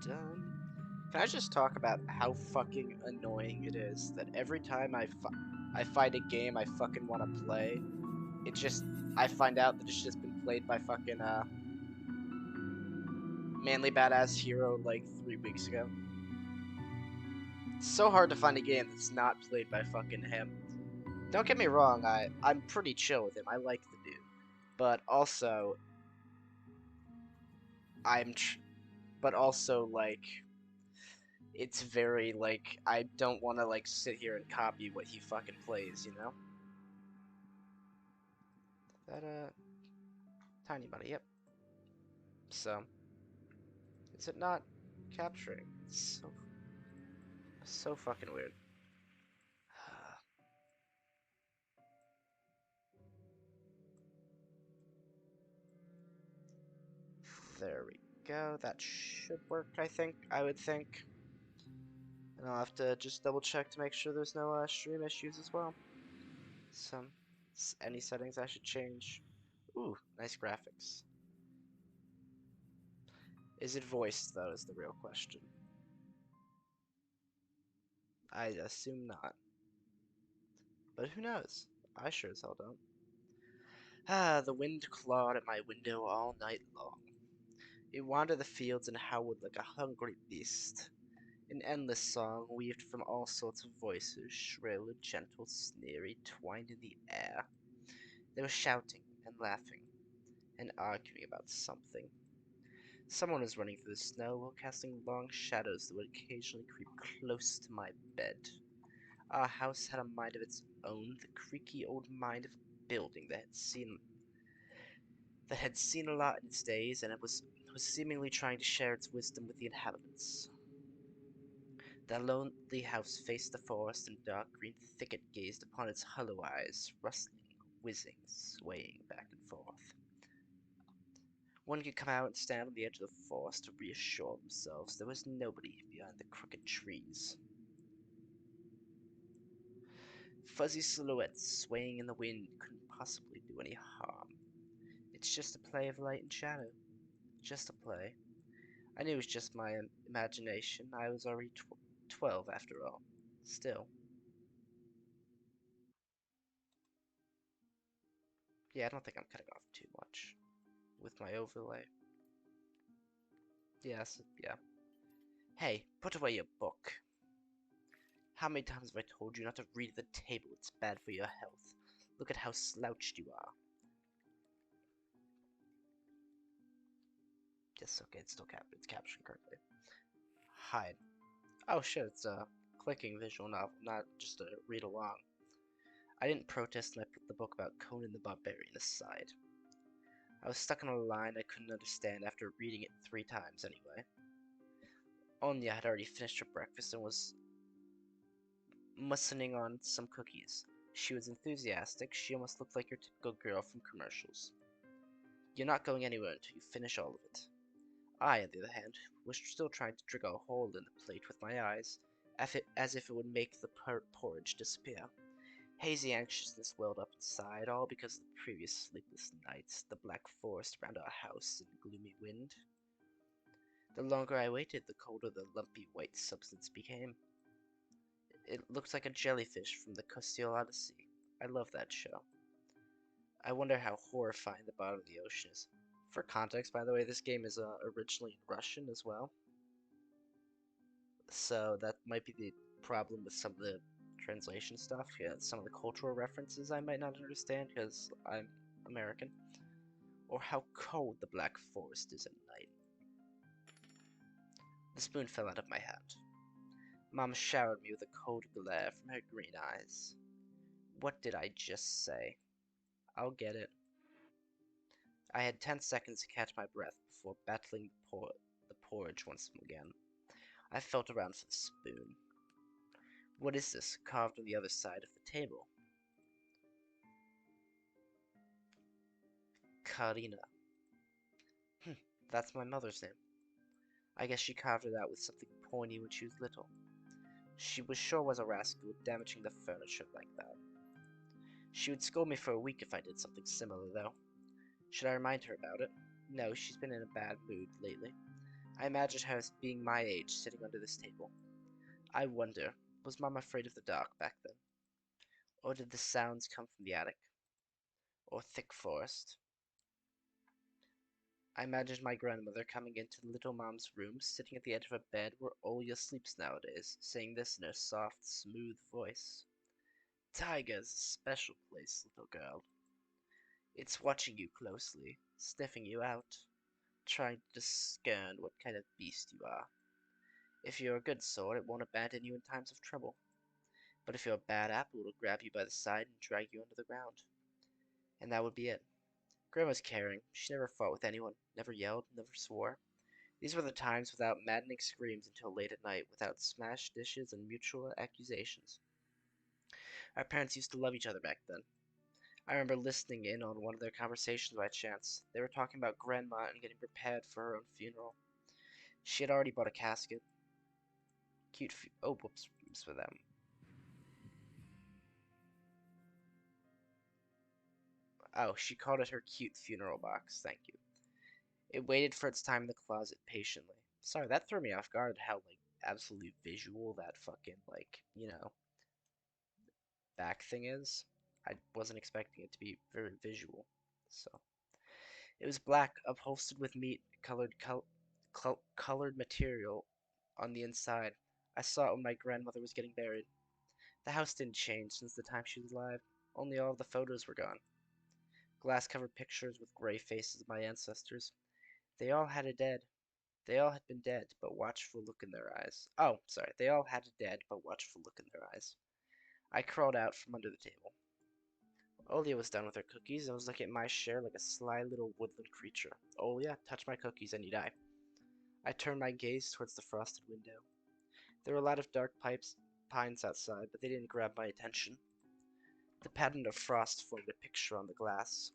dun. Can I just talk about how fucking annoying it is that every time I find a game I fucking want to play, it just I find out that it's just been played by fucking Manly Badass Hero like 3 weeks ago. It's so hard to find a game that's not played by fucking him. Don't get me wrong, I'm pretty chill with him. I like the dude, but also I'm, but also like it's very like I don't want to like sit here and copy what he fucking plays, you know? That tiny money, yep. So, is it not capturing? It's so fucking weird. There we go. That should work, I would think. And I'll have to just double check to make sure there's no stream issues as well. Some any settings I should change. Ooh, nice graphics. Is it voiced though is the real question. I assume not. But who knows? I sure as hell don't. Ah, the wind clawed at my window all night long. It wandered the fields and howled like a hungry beast. An endless song weaved from all sorts of voices, shrill and gentle, sneery, twined in the air. They were shouting and laughing and arguing about something. Someone was running through the snow while casting long shadows that would occasionally creep close to my bed. Our house had a mind of its own, the creaky old mind of a building that had seen a lot in its days, and it was seemingly trying to share its wisdom with the inhabitants. The lonely house faced the forest, and dark green thicket gazed upon its hollow eyes, rustling, whizzing, swaying back and forth. One could come out and stand on the edge of the forest to reassure themselves there was nobody behind the crooked trees. Fuzzy silhouettes swaying in the wind couldn't possibly do any harm. It's just a play of light and shadow. Just a play. I knew it was just my imagination. I was already 12 after all. Still. Yeah, I don't think I'm cutting off too much with my overlay. Yes, yeah. Hey, put away your book. How many times have I told you not to read at the table? It's bad for your health. Look at how slouched you are. Yes, okay, it's captioned correctly. Hide. Oh shit, it's a clicking visual novel, not just a read along. I didn't protest and I put the book about Conan the Barbarian aside. I was stuck on a line I couldn't understand after reading it 3 times anyway. Anya had already finished her breakfast and was mussening on some cookies. She was enthusiastic. She almost looked like your typical girl from commercials. You're not going anywhere until you finish all of it. I, on the other hand, was still trying to drink a hole in the plate with my eyes, as if it would make the porridge disappear. Hazy anxiousness welled up inside, all because of the previous sleepless nights, the black forest around our house, and the gloomy wind. The longer I waited, the colder the lumpy white substance became. It looked like a jellyfish from the Costio Odyssey. I love that show. I wonder how horrifying the bottom of the ocean is. For context, by the way, this game is originally in Russian as well. So that might be the problem with some of the translation stuff. Yeah, some of the cultural references I might not understand because I'm American. Or how cold the Black Forest is at night. The spoon fell out of my hand. Mom showered me with a cold glare from her green eyes. What did I just say? I'll get it. I had 10 seconds to catch my breath before battling the porridge once again. I felt around for the spoon. What is this carved on the other side of the table? Karina. That's my mother's name. I guess she carved it out with something pointy when she was little. She sure was a rascal, damaging the furniture like that. She would scold me for a week if I did something similar, though. Should I remind her about it? No, she's been in a bad mood lately. I imagined her as being my age, sitting under this table. I wonder, was Mom afraid of the dark back then? Or did the sounds come from the attic? Or thick forest? I imagined my grandmother coming into little Mom's room, sitting at the edge of a bed where Olya sleeps nowadays, saying this in her soft, smooth voice. Taiga's a special place, little girl. It's watching you closely, sniffing you out, trying to discern what kind of beast you are. If you're a good sort, it won't abandon you in times of trouble. But if you're a bad apple, it'll grab you by the side and drag you under the ground. And that would be it. Grandma's caring. She never fought with anyone, never yelled, never swore. These were the times without maddening screams until late at night, without smashed dishes and mutual accusations. Our parents used to love each other back then. I remember listening in on one of their conversations by chance. They were talking about Grandma and getting prepared for her own funeral. She had already bought a casket. Oh, whoops, for them. Oh, she called it her cute funeral box. Thank you. It waited for its time in the closet patiently. Sorry, that threw me off guard how, like, absolutely visual that fucking, like, back thing is. I wasn't expecting it to be very visual. So, it was black, upholstered with meat colored material on the inside. I saw it when my grandmother was getting buried. The house didn't change since the time she was alive. Only all of the photos were gone. Glass-covered pictures with gray faces of my ancestors. They all had a dead. They all had been dead, but watchful look in their eyes. Oh, sorry. They all had a dead, but watchful look in their eyes. I crawled out from under the table. Olya was done with her cookies and was looking at my share like a sly little woodland creature. Olya, touch my cookies and you die. I turned my gaze towards the frosted window. There were a lot of dark pines outside, but they didn't grab my attention. The pattern of frost formed a picture on the glass.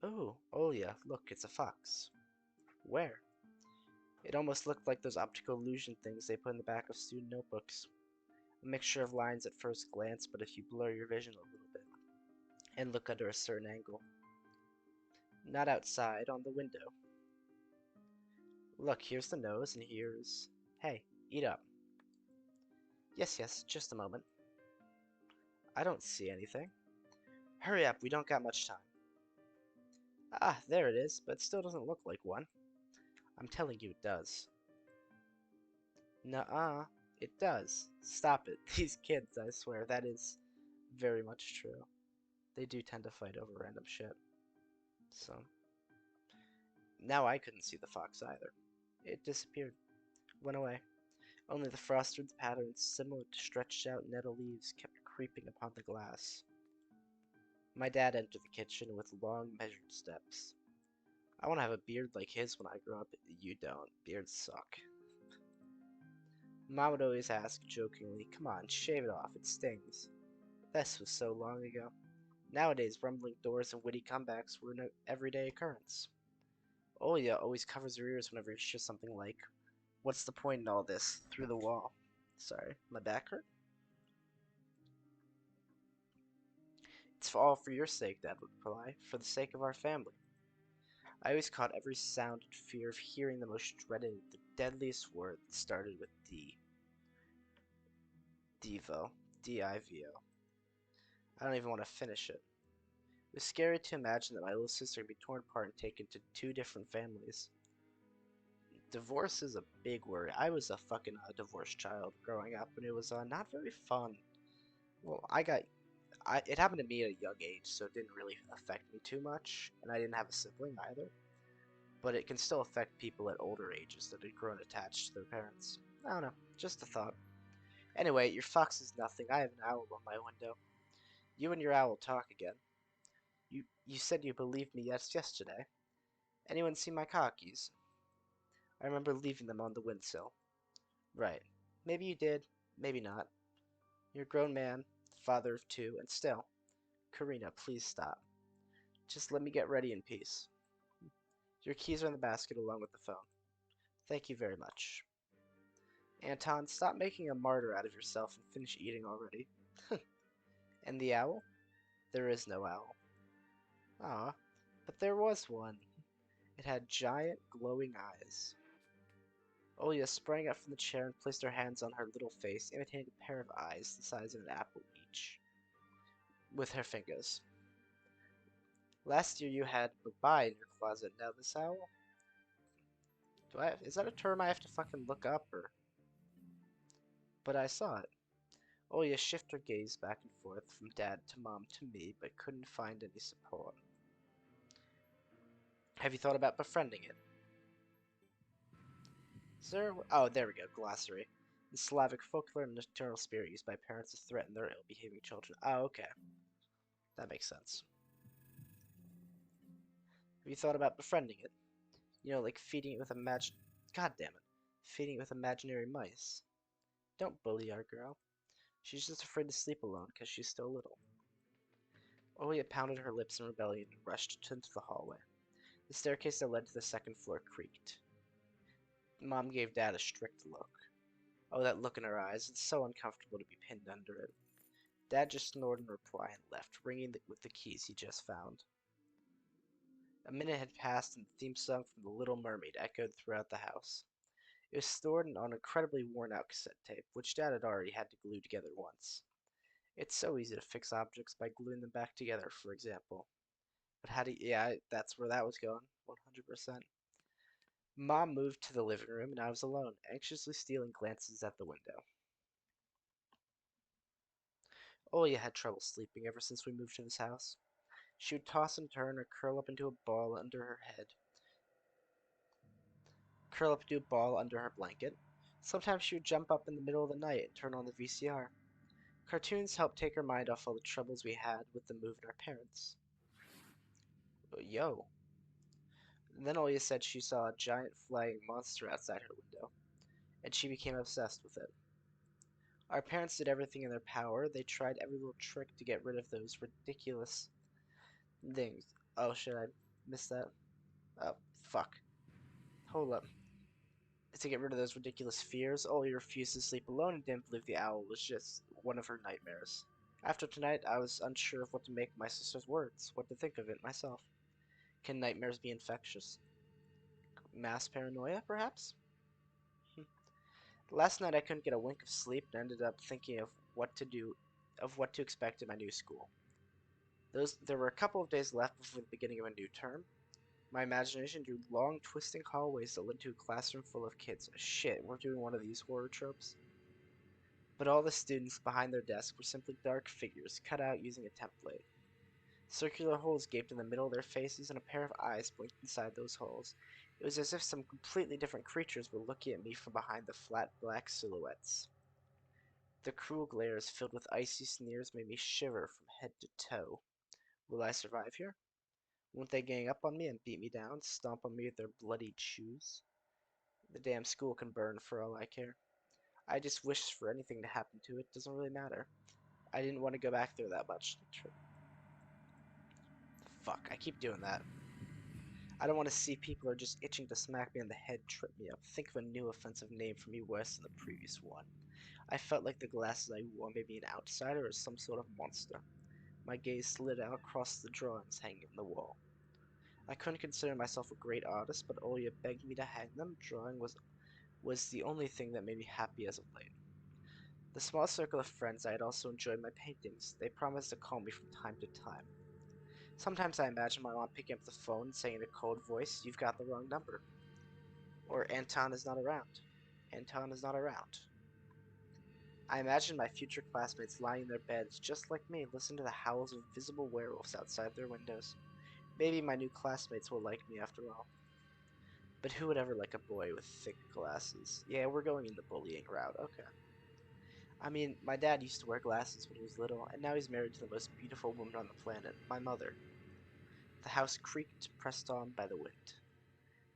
Oh, Olya, look, it's a fox. Where? It almost looked like those optical illusion things they put in the back of student notebooks. A mixture of lines at first glance, but if you blur your vision a little bit and look under a certain angle. Not outside, on the window. Look, here's the nose, and here's... Hey, eat up. Yes, yes, just a moment. I don't see anything. Hurry up, we don't got much time. Ah, there it is, but it still doesn't look like one. I'm telling you it does. Nuh-uh, it does. Stop it. These kids, I swear, that is very much true. They do tend to fight over random shit. So, now I couldn't see the fox either. It disappeared. Went away. Only the frosted patterns, similar to stretched out nettle leaves, kept creeping upon the glass. My dad entered the kitchen with long, measured steps. I want to have a beard like his when I grow up. You don't. Beards suck. Mom would always ask, jokingly, come on, shave it off, it stings. This was so long ago. Nowadays, rumbling doors and witty comebacks were an everyday occurrence. Olya always covers her ears whenever she hears something like, what's the point in all this? Through the wall. Sorry, my back hurt? It's all for your sake, Dad would reply, for the sake of our family. I always caught every sound in fear of hearing the most dreaded, the deadliest word that started with D. Divo. D-I-V-O. I don't even want to finish it. It was scary to imagine that my little sister would be torn apart and taken to two different families. Divorce is a big worry. I was a fucking divorced child growing up, and it was not very fun. Well, it happened to me at a young age, so it didn't really affect me too much, and I didn't have a sibling either. But it can still affect people at older ages that had grown attached to their parents. I don't know, just a thought. Anyway, your fox is nothing. I have an owl on my window. You and your owl talk again. You said you believed me yesterday. Anyone see my car keys? I remember leaving them on the windsill. Right. Maybe you did, maybe not. You're a grown man, father of two, and still. Karina, please stop. Just let me get ready in peace. Your keys are in the basket along with the phone. Thank you very much. Anton, stop making a martyr out of yourself and finish eating already. And the owl? There is no owl. Ah, but there was one. It had giant, glowing eyes. Olia sprang up from the chair and placed her hands on her little face, imitating a pair of eyes the size of an apple each, with her fingers. Last year you had bye in your closet, now this owl? Is that a term I have to fucking look up, or? But I saw it. Olia shifted her gaze back and forth from Dad to Mom to me, but couldn't find any support. Have you thought about befriending it? Sir? Oh, there we go. Glossary. The Slavic folklore and nocturnal spirit used by parents to threaten their ill-behaving children. Oh, okay. That makes sense. Have you thought about befriending it? You know, like feeding it with God damn it. Feeding it with imaginary mice. Don't bully our girl. She's just afraid to sleep alone because she's still little. Olia pounded her lips in rebellion and rushed into the hallway. The staircase that led to the second floor creaked. Mom gave Dad a strict look. Oh, that look in her eyes. It's so uncomfortable to be pinned under it. Dad just snored in reply and left, ringing with the keys he just found. A minute had passed and the theme song from The Little Mermaid echoed throughout the house. It was stored on an incredibly worn-out cassette tape, which Dad had already had to glue together once. It's so easy to fix objects by gluing them back together, for example. But how do you, yeah, that's where that was going, 100%. Mom moved to the living room and I was alone, anxiously stealing glances at the window. Olia had trouble sleeping ever since we moved to this house. She would toss and turn or curl up into a ball under her blanket. Sometimes she would jump up in the middle of the night and turn on the VCR. Cartoons helped take her mind off all the troubles we had with the move and our parents. Yo. And then Olia said she saw a giant flying monster outside her window, and she became obsessed with it. Our parents did everything in their power. They tried every little trick to get rid of those ridiculous things. Oh shit, I missed that. Oh, fuck. Hold up. To get rid of those ridiculous fears, Olia refused to sleep alone and didn't believe the owl was just one of her nightmares. After tonight, I was unsure of what to make of my sister's words, what to think of it myself. Can nightmares be infectious? Mass paranoia, perhaps? Last night I couldn't get a wink of sleep and ended up thinking of what to expect in my new school. There were a couple of days left before the beginning of a new term. My imagination drew long, twisting hallways that led to a classroom full of kids. Shit, we're doing one of these horror tropes. But all the students behind their desks were simply dark figures cut out using a template. Circular holes gaped in the middle of their faces, and a pair of eyes blinked inside those holes. It was as if some completely different creatures were looking at me from behind the flat black silhouettes. The cruel glares filled with icy sneers made me shiver from head to toe. Will I survive here? Won't they gang up on me and beat me down, stomp on me with their bloodied shoes? The damn school can burn for all I care. I just wish for anything to happen to it, doesn't really matter. I didn't want to go back there that much. Fuck, I keep doing that. I don't want to see people who are just itching to smack me on the head trip me up. Think of a new offensive name for me worse than the previous one. I felt like the glasses I wore made me an outsider or some sort of monster. My gaze slid out across the drawings hanging on the wall. I couldn't consider myself a great artist, but Olia begged me to hang them. Drawing was the only thing that made me happy as of late. The small circle of friends I had also enjoyed my paintings. They promised to call me from time to time. Sometimes I imagine my mom picking up the phone and saying in a cold voice, "You've got the wrong number." Or Anton is not around. Anton is not around. I imagine my future classmates lying in their beds just like me, listening to the howls of invisible werewolves outside their windows. Maybe my new classmates will like me after all. But who would ever like a boy with thick glasses? Yeah, we're going in the bullying route, okay. I mean, my dad used to wear glasses when he was little, and now he's married to the most beautiful woman on the planet, my mother. The house creaked, pressed on by the wind.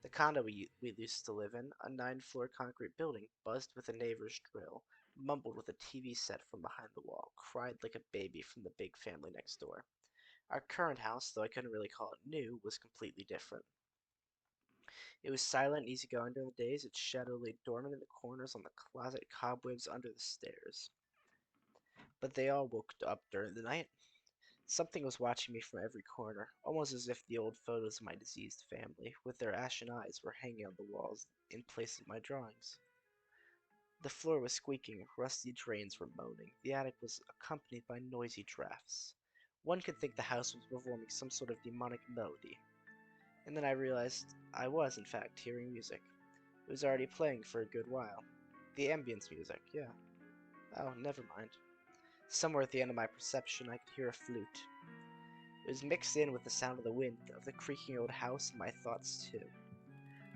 The condo we used to live in, a 9-floor concrete building, buzzed with a neighbor's drill, mumbled with a TV set from behind the wall, cried like a baby from the big family next door. Our current house, though I couldn't really call it new, was completely different. It was silent and easygoing during the days, its shadow lay dormant in the corners on the closet cobwebs under the stairs. But they all woke up during the night. Something was watching me from every corner, almost as if the old photos of my diseased family, with their ashen eyes, were hanging on the walls in place of my drawings. The floor was squeaking, rusty drains were moaning, the attic was accompanied by noisy drafts. One could think the house was performing some sort of demonic melody. And then I realized I was, in fact, hearing music. It was already playing for a good while. The ambience music, yeah. Oh, never mind. Somewhere at the end of my perception, I could hear a flute. It was mixed in with the sound of the wind, of the creaking old house, and my thoughts too.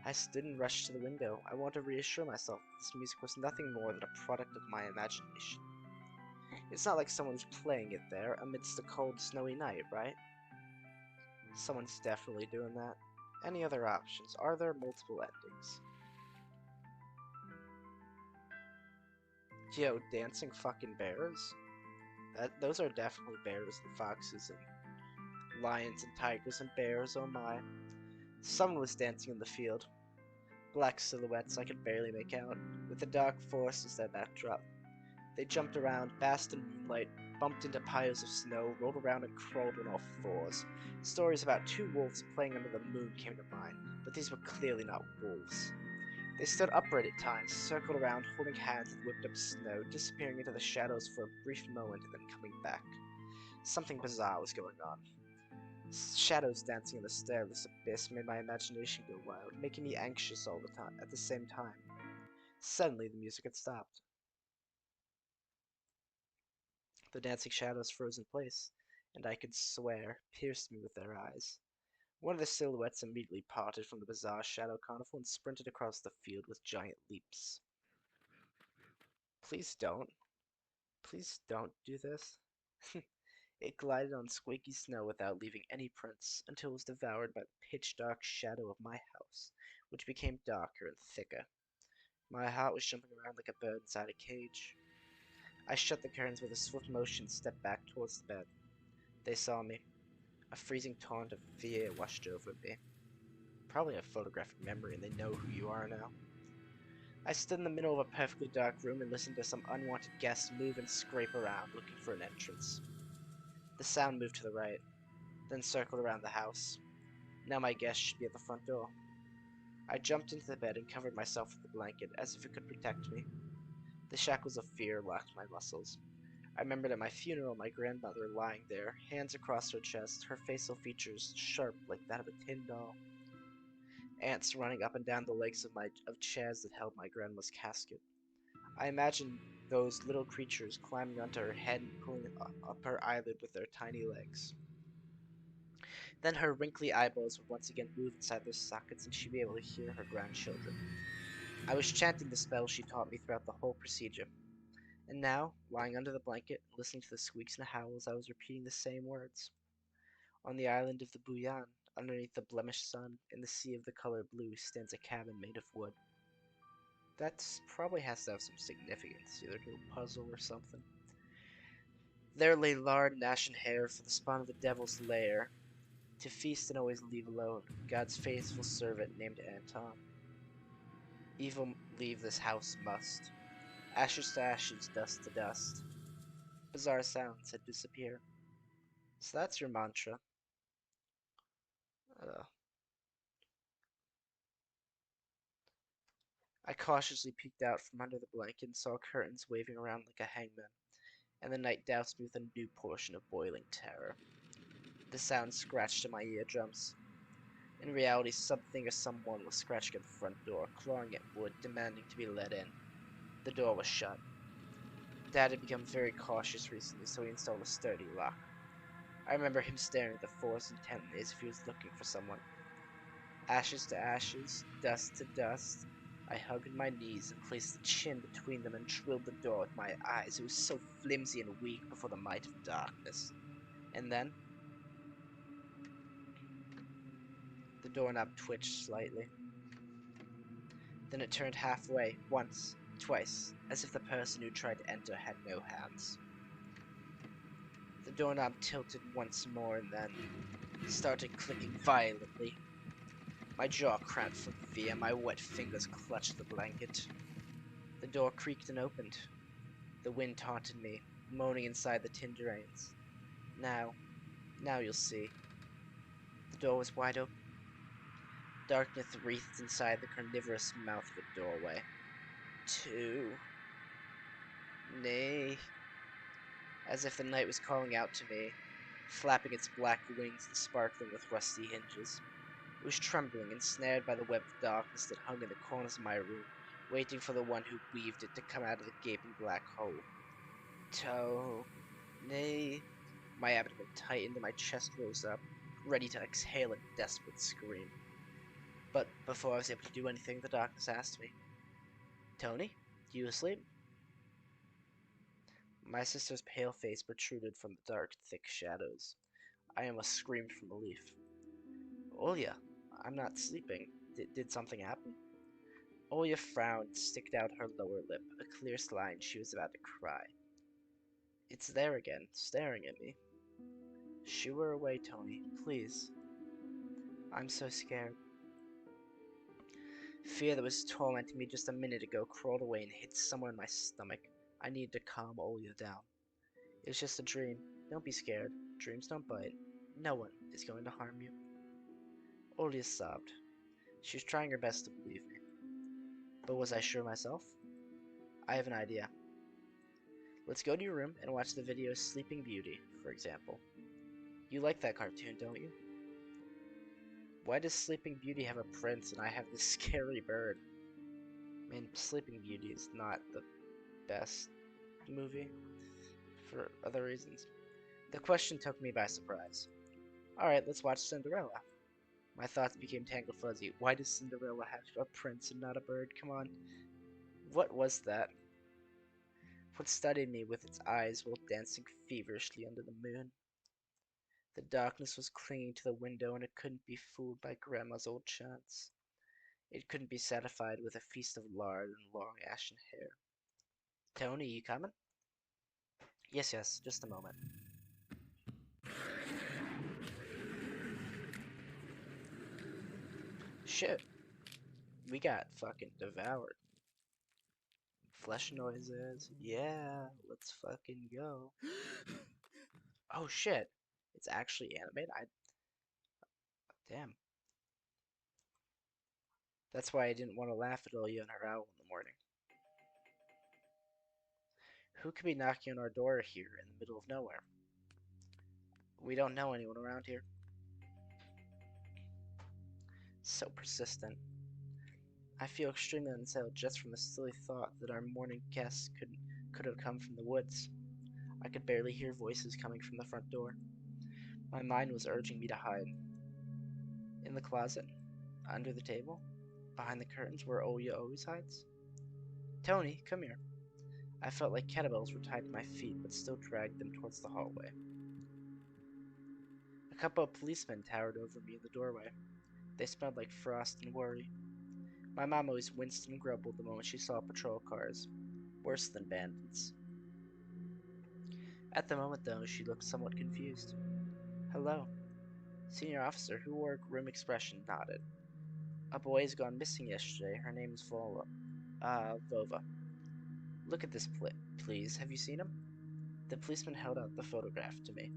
I stood and rushed to the window. I wanted to reassure myself that this music was nothing more than a product of my imagination. It's not like someone's playing it there amidst a cold, snowy night, right? Someone's definitely doing that. Any other options? Are there multiple endings? Yo, dancing fucking bears? Those are definitely bears and foxes and lions and tigers and bears, oh my. Someone was dancing in the field. Black silhouettes I could barely make out, with the dark forest as their backdrop. They jumped around, basked in moonlight, bumped into piles of snow, rolled around and crawled on all fours. Stories about two wolves playing under the moon came to mind, but these were clearly not wolves. They stood upright at times, circled around, holding hands and whipped up snow, disappearing into the shadows for a brief moment and then coming back. Something bizarre was going on. Shadows dancing in the stairless abyss made my imagination go wild, making me anxious all the time at the same time. Suddenly the music had stopped. The dancing shadows froze in place, and I could swear pierced me with their eyes. One of the silhouettes immediately parted from the bizarre shadow carnival and sprinted across the field with giant leaps. Please don't. Please don't do this. It glided on squeaky snow without leaving any prints until it was devoured by the pitch-dark shadow of my house, which became darker and thicker. My heart was jumping around like a bird inside a cage. I shut the curtains with a swift motion and stepped back towards the bed. They saw me. A freezing taunt of fear washed over me. Probably a photographic memory and they know who you are now. I stood in the middle of a perfectly dark room and listened to some unwanted guests move and scrape around looking for an entrance. The sound moved to the right, then circled around the house. Now my guest should be at the front door. I jumped into the bed and covered myself with the blanket as if it could protect me. The shackles of fear locked my muscles. I remembered at my funeral my grandmother lying there, hands across her chest, her facial features sharp like that of a tin doll. Ants running up and down the legs of chairs that held my grandma's casket. I imagined those little creatures climbing onto her head and pulling up her eyelid with their tiny legs. Then her wrinkly eyeballs would once again move inside their sockets and she'd be able to hear her grandchildren. I was chanting the spell she taught me throughout the whole procedure. And now, lying under the blanket, listening to the squeaks and howls, I was repeating the same words. On the island of the Buyan, underneath the blemished sun, in the sea of the color blue, stands a cabin made of wood. That probably has to have some significance, either to a puzzle or something. There lay lard and ashen hair for the spawn of the devil's lair, to feast and always leave alone, God's faithful servant named Anton. Evil leave this house must. Ashes to ashes, dust to dust. Bizarre sounds had disappeared. So that's your mantra. Uh, I cautiously peeked out from under the blanket and saw curtains waving around like a hangman, and the night doused me with a new portion of boiling terror. The sound scratched at my eardrums. In reality, something or someone was scratching at the front door, clawing at wood, demanding to be let in. The door was shut. Dad had become very cautious recently, so he installed a sturdy lock. I remember him staring at the force intently as if he was looking for someone. Ashes to ashes, dust to dust. I hugged my knees and placed the chin between them and drilled the door with my eyes. It was so flimsy and weak before the might of darkness. And then the doorknob twitched slightly. Then it turned halfway, once, twice, as if the person who tried to enter had no hands. The doorknob tilted once more and then started clicking violently. My jaw cramped from fear, my wet fingers clutched the blanket. The door creaked and opened. The wind taunted me, moaning inside the tin drains. Now, Now you'll see. The door was wide open. Darkness wreathed inside the carnivorous mouth of a doorway. Two. Nay. As if the night was calling out to me, flapping its black wings and sparkling with rusty hinges. It was trembling, ensnared by the web of darkness that hung in the corners of my room, waiting for the one who weaved it to come out of the gaping black hole. Toe. Nay. My abdomen tightened and my chest rose up, ready to exhale a desperate scream. But before I was able to do anything, the darkness asked me, Tony, you asleep? My sister's pale face protruded from the dark, thick shadows. I almost screamed from relief. Olya, I'm not sleeping. Did something happen? Olya frowned, sticked out her lower lip, a clear sign she was about to cry. It's there again, staring at me. Shoo her away, Tony, please. I'm so scared. Fear that was tormenting me just a minute ago crawled away and hid somewhere in my stomach. I needed to calm Olya down. It's just a dream. Don't be scared. Dreams don't bite. No one is going to harm you. Olya sobbed. She was trying her best to believe me. But was I sure myself? I have an idea. Let's go to your room and watch the video Sleeping Beauty, for example. You like that cartoon, don't you? Why does Sleeping Beauty have a prince and I have this scary bird? I mean, Sleeping Beauty is not the best movie for other reasons. The question took me by surprise. Alright, let's watch Cinderella. My thoughts became tangled fuzzy. Why does Cinderella have a prince and not a bird? Come on. What was that? What studied me with its eyes while dancing feverishly under the moon? The darkness was clinging to the window, and it couldn't be fooled by Grandma's old chants. It couldn't be satisfied with a feast of lard and long ashen hair. Tony, you coming? Yes, just a moment. Shit. We got fucking devoured. Flesh noises. Yeah, let's fucking go. Oh shit. It's actually animated? Damn. That's why I didn't want to laugh at Olya and her owl in the morning. Who could be knocking on our door here in the middle of nowhere? We don't know anyone around here. So persistent. I feel extremely unsettled just from the silly thought that our morning guests could have come from the woods. I could barely hear voices coming from the front door. My mind was urging me to hide. In the closet, under the table, behind the curtains where Olya always hides. Tony, come here. I felt like kettlebells were tied to my feet, but still dragged them towards the hallway. A couple of policemen towered over me in the doorway. They smelled like frost and worry. My mom always winced and grumbled the moment she saw patrol cars. Worse than bandits. At the moment, though, she looked somewhat confused. Hello. Senior officer, who wore a grim expression, nodded. A boy has gone missing yesterday. Her name is Vova. Look at this please. Have you seen him? The policeman held out the photograph to me.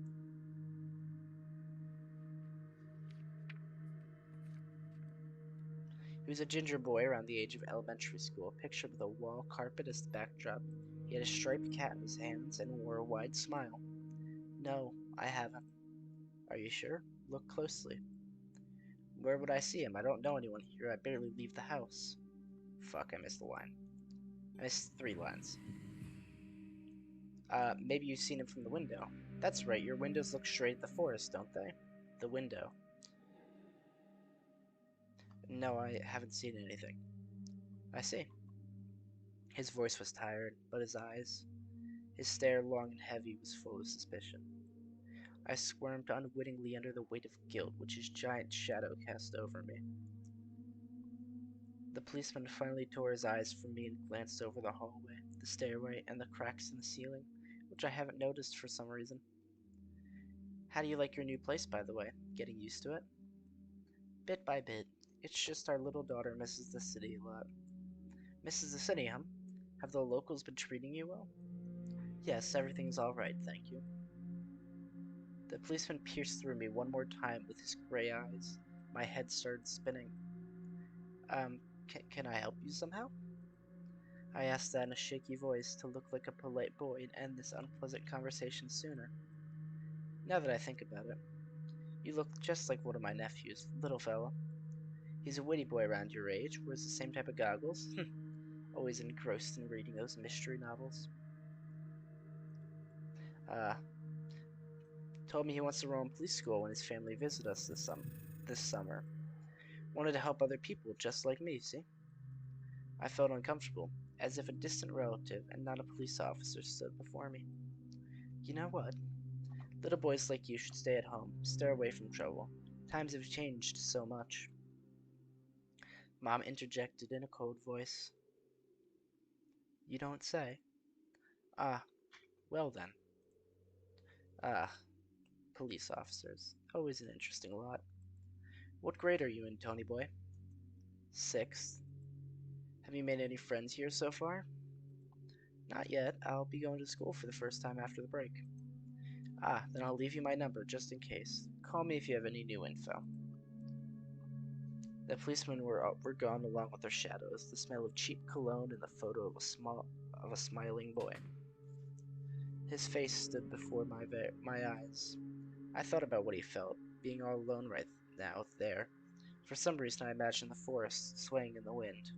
He was a ginger boy around the age of elementary school, pictured with a wall carpet as the backdrop. He had a striped cat in his hands and wore a wide smile. No, I haven't. Are you sure? Look closely. Where would I see him? I don't know anyone here. I barely leave the house. Fuck, I missed a line. I missed 3 lines. Maybe you've seen him from the window. That's right, your windows look straight at the forest, don't they? The window. No, I haven't seen anything. I see. His voice was tired, but his stare long and heavy, was full of suspicion. I squirmed unwittingly under the weight of guilt which his giant shadow cast over me. The policeman finally tore his eyes from me and glanced over the hallway, the stairway, and the cracks in the ceiling, which I haven't noticed for some reason. How do you like your new place, by the way? Getting used to it? Bit by bit. It's just our little daughter misses the city a lot. Misses the city, huh? Have the locals been treating you well? Yes, everything's all right, thank you. The policeman pierced through me one more time with his gray eyes. My head started spinning. Um, can I help you somehow? I asked that in a shaky voice to look like a polite boy and end this unpleasant conversation sooner. Now that I think about it, you look just like one of my nephews, little fella. He's a witty boy around your age, wears the same type of goggles, always engrossed in reading those mystery novels. Uh, Told me he wants to roam police school when his family visit us this summer. Wanted to help other people just like me, see? I felt uncomfortable, as if a distant relative and not a police officer stood before me. You know what? Little boys like you should stay at home, stay away from trouble. Times have changed so much. Mom interjected in a cold voice. You don't say. Ah, well then. Ah, police officers. Always an interesting lot. What grade are you in, Tony boy? Sixth. Have you made any friends here so far? Not yet. I'll be going to school for the first time after the break. Ah, then I'll leave you my number just in case. Call me if you have any new info. The policemen were gone along with their shadows, the smell of cheap cologne and the photo of a smiling boy. His face stood before my eyes. I thought about what he felt, being all alone right now there. For some reason I imagined the forest swaying in the wind.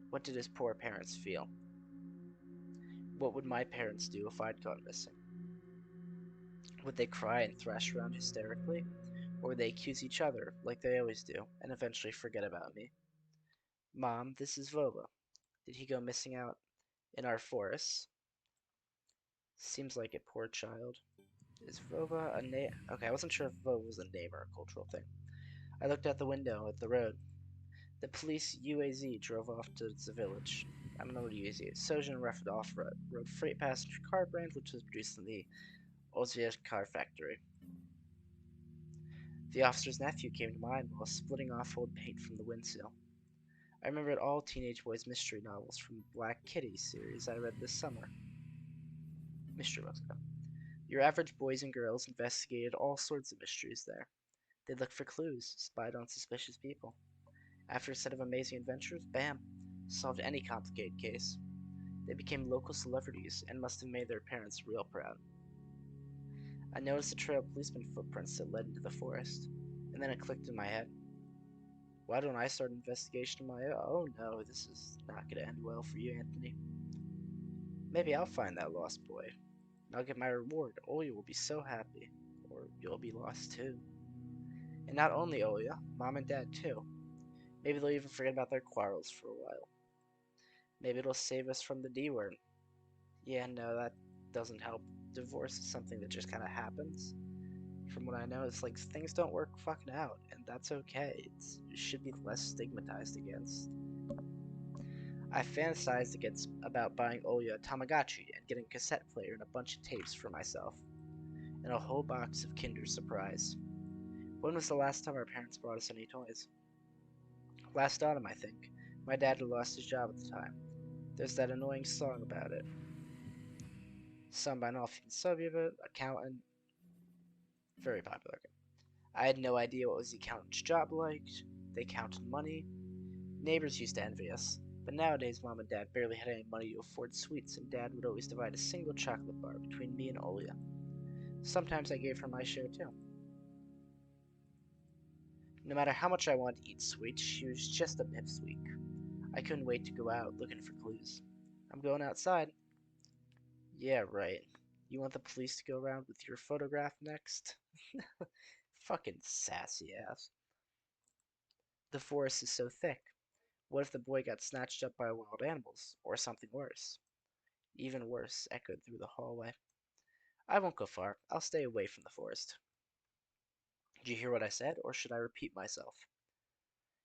What did his poor parents feel? What would my parents do if I'd gone missing? Would they cry and thrash around hysterically? Or would they accuse each other, like they always do, and eventually forget about me? Mom, this is Vova. Did he go missing out in our forests? Seems like it, poor child. Is Vova a name? Okay, I wasn't sure if Vova was a name or a cultural thing. I looked out the window at the road. The police UAZ drove off to the village. I don't know what UAZ is. Sojin roughed off-road freight passenger car brand, which was produced in the Ozviet car factory. The officer's nephew came to mind while splitting off old paint from the windsill. I remembered all teenage boys' mystery novels from the Black Kitty series I read this summer. Mystery books. Your average boys and girls investigated all sorts of mysteries there. They'd look for clues, spied on suspicious people. After a set of amazing adventures, bam, solved any complicated case. They became local celebrities and must have made their parents real proud. I noticed a trail of policeman footprints that led into the forest, and then it clicked in my head. Why don't I start an investigation of my own? Oh no, this is not going to end well for you, Anthony. Maybe I'll find that lost boy, and I'll get my reward. Oya will be so happy, or you'll be lost too. And not only Oya, Mom and Dad too. Maybe they'll even forget about their quarrels for a while. Maybe it'll save us from the D word. Yeah, no, that doesn't help. Divorce is something that just kind of happens. From what I know, it's like things don't work fucking out, and that's okay. It should be less stigmatized against. I fantasized about buying Oya a Tamagotchi and getting a cassette player and a bunch of tapes for myself, and a whole box of Kinder Surprise. When was the last time our parents brought us any toys? Last autumn, I think. My dad had lost his job at the time. There's that annoying song about it. Sung by an off suburb accountant. Very popular. I had no idea what was the accountant's job like. They counted money. Neighbors used to envy us. But nowadays, Mom and Dad barely had any money to afford sweets, and Dad would always divide a single chocolate bar between me and Olia. Sometimes I gave her my share too. No matter how much I wanted to eat sweets, she was just a pipsqueak. I couldn't wait to go out looking for clues. I'm going outside. Yeah, right. You want the police to go around with your photograph next? Fucking sassy ass. The forest is so thick. What if the boy got snatched up by wild animals, or something worse? Even worse echoed through the hallway. I won't go far. I'll stay away from the forest. Did you hear what I said, or should I repeat myself?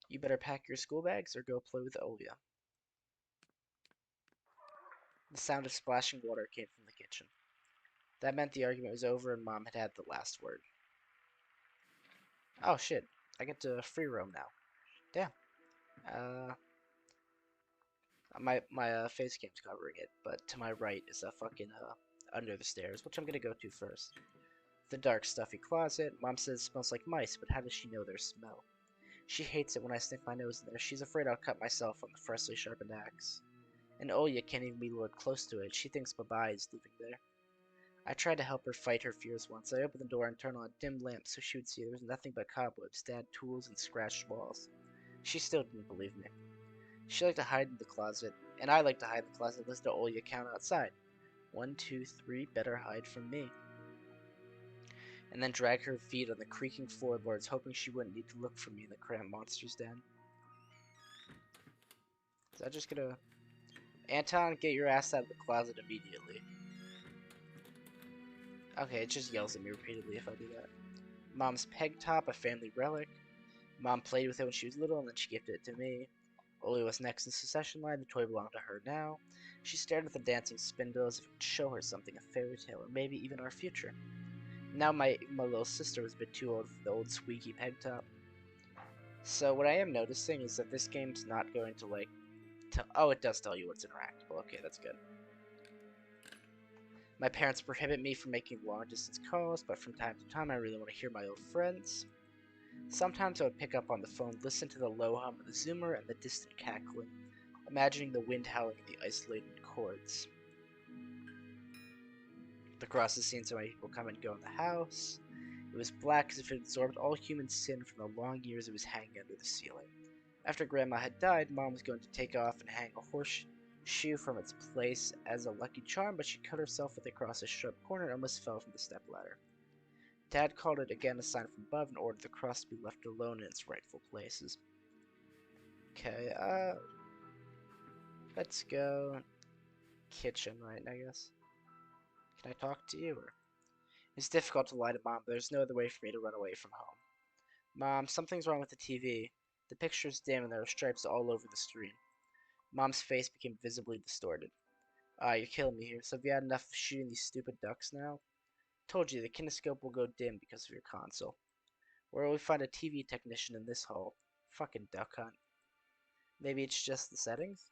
You better pack your school bags or go play with Olia. The sound of splashing water came from the kitchen. That meant the argument was over and Mom had had the last word. Oh shit, I get to free roam now. Damn. Uh, my face cam's covering it, but to my right is a fucking under the stairs, which I'm gonna go to first. The dark, stuffy closet. Mom says it smells like mice, but how does she know their smell? She hates it when I stick my nose in there. She's afraid I'll cut myself on the freshly sharpened axe. And Olya can't even be lured close to it. She thinks Baba is living there. I tried to help her fight her fears once. I opened the door and turned on a dim lamp so she would see there was nothing but cobwebs, dad tools, and scratched walls. She still didn't believe me. She liked to hide in the closet, and I liked to hide in the closet and listen to Olya count outside. 1, 2, 3, better hide from me. And then drag her feet on the creaking floorboards, hoping she wouldn't need to look for me in the cramped monster's den. Is that just gonna... Anton, get your ass out of the closet immediately. Okay, it just yells at me repeatedly if I do that. Mom's peg top, a family relic. Mom played with it when she was little, and then she gifted it to me. Oli was next in the succession line. The toy belonged to her now. She stared at the dancing spindle as if it would show her something, a fairy tale, or maybe even our future. Now my little sister was a bit too old for the old squeaky peg top. So what I am noticing is that this game's not going to, like, oh, it does tell you what's interactable. Okay, that's good. My parents prohibit me from making long-distance calls, but from time to time I really want to hear my old friends. Sometimes I would pick up on the phone, listen to the low hum of the zoomer and the distant cackling, imagining the wind howling in the isolated chords. Across the scene, so many people come and go in the house. It was black as if it absorbed all human sin from the long years it was hanging under the ceiling. After Grandma had died, Mom was going to take off and hang a horseshoe from its place as a lucky charm, but she cut herself with it across a sharp corner and almost fell from the stepladder. Dad called it again a sign from above and ordered the cross to be left alone in its rightful places. Okay, let's go kitchen, right, I guess. Can I talk to you? Or... It's difficult to lie to Mom, but there's no other way for me to run away from home. Mom, something's wrong with the TV. The picture's dim and there are stripes all over the screen. Mom's face became visibly distorted. You're killing me here, so have you had enough of shooting these stupid ducks now? Told you, the kinescope will go dim because of your console. Where will we find a TV technician in this hole? Fucking duck hunt. Maybe it's just the settings?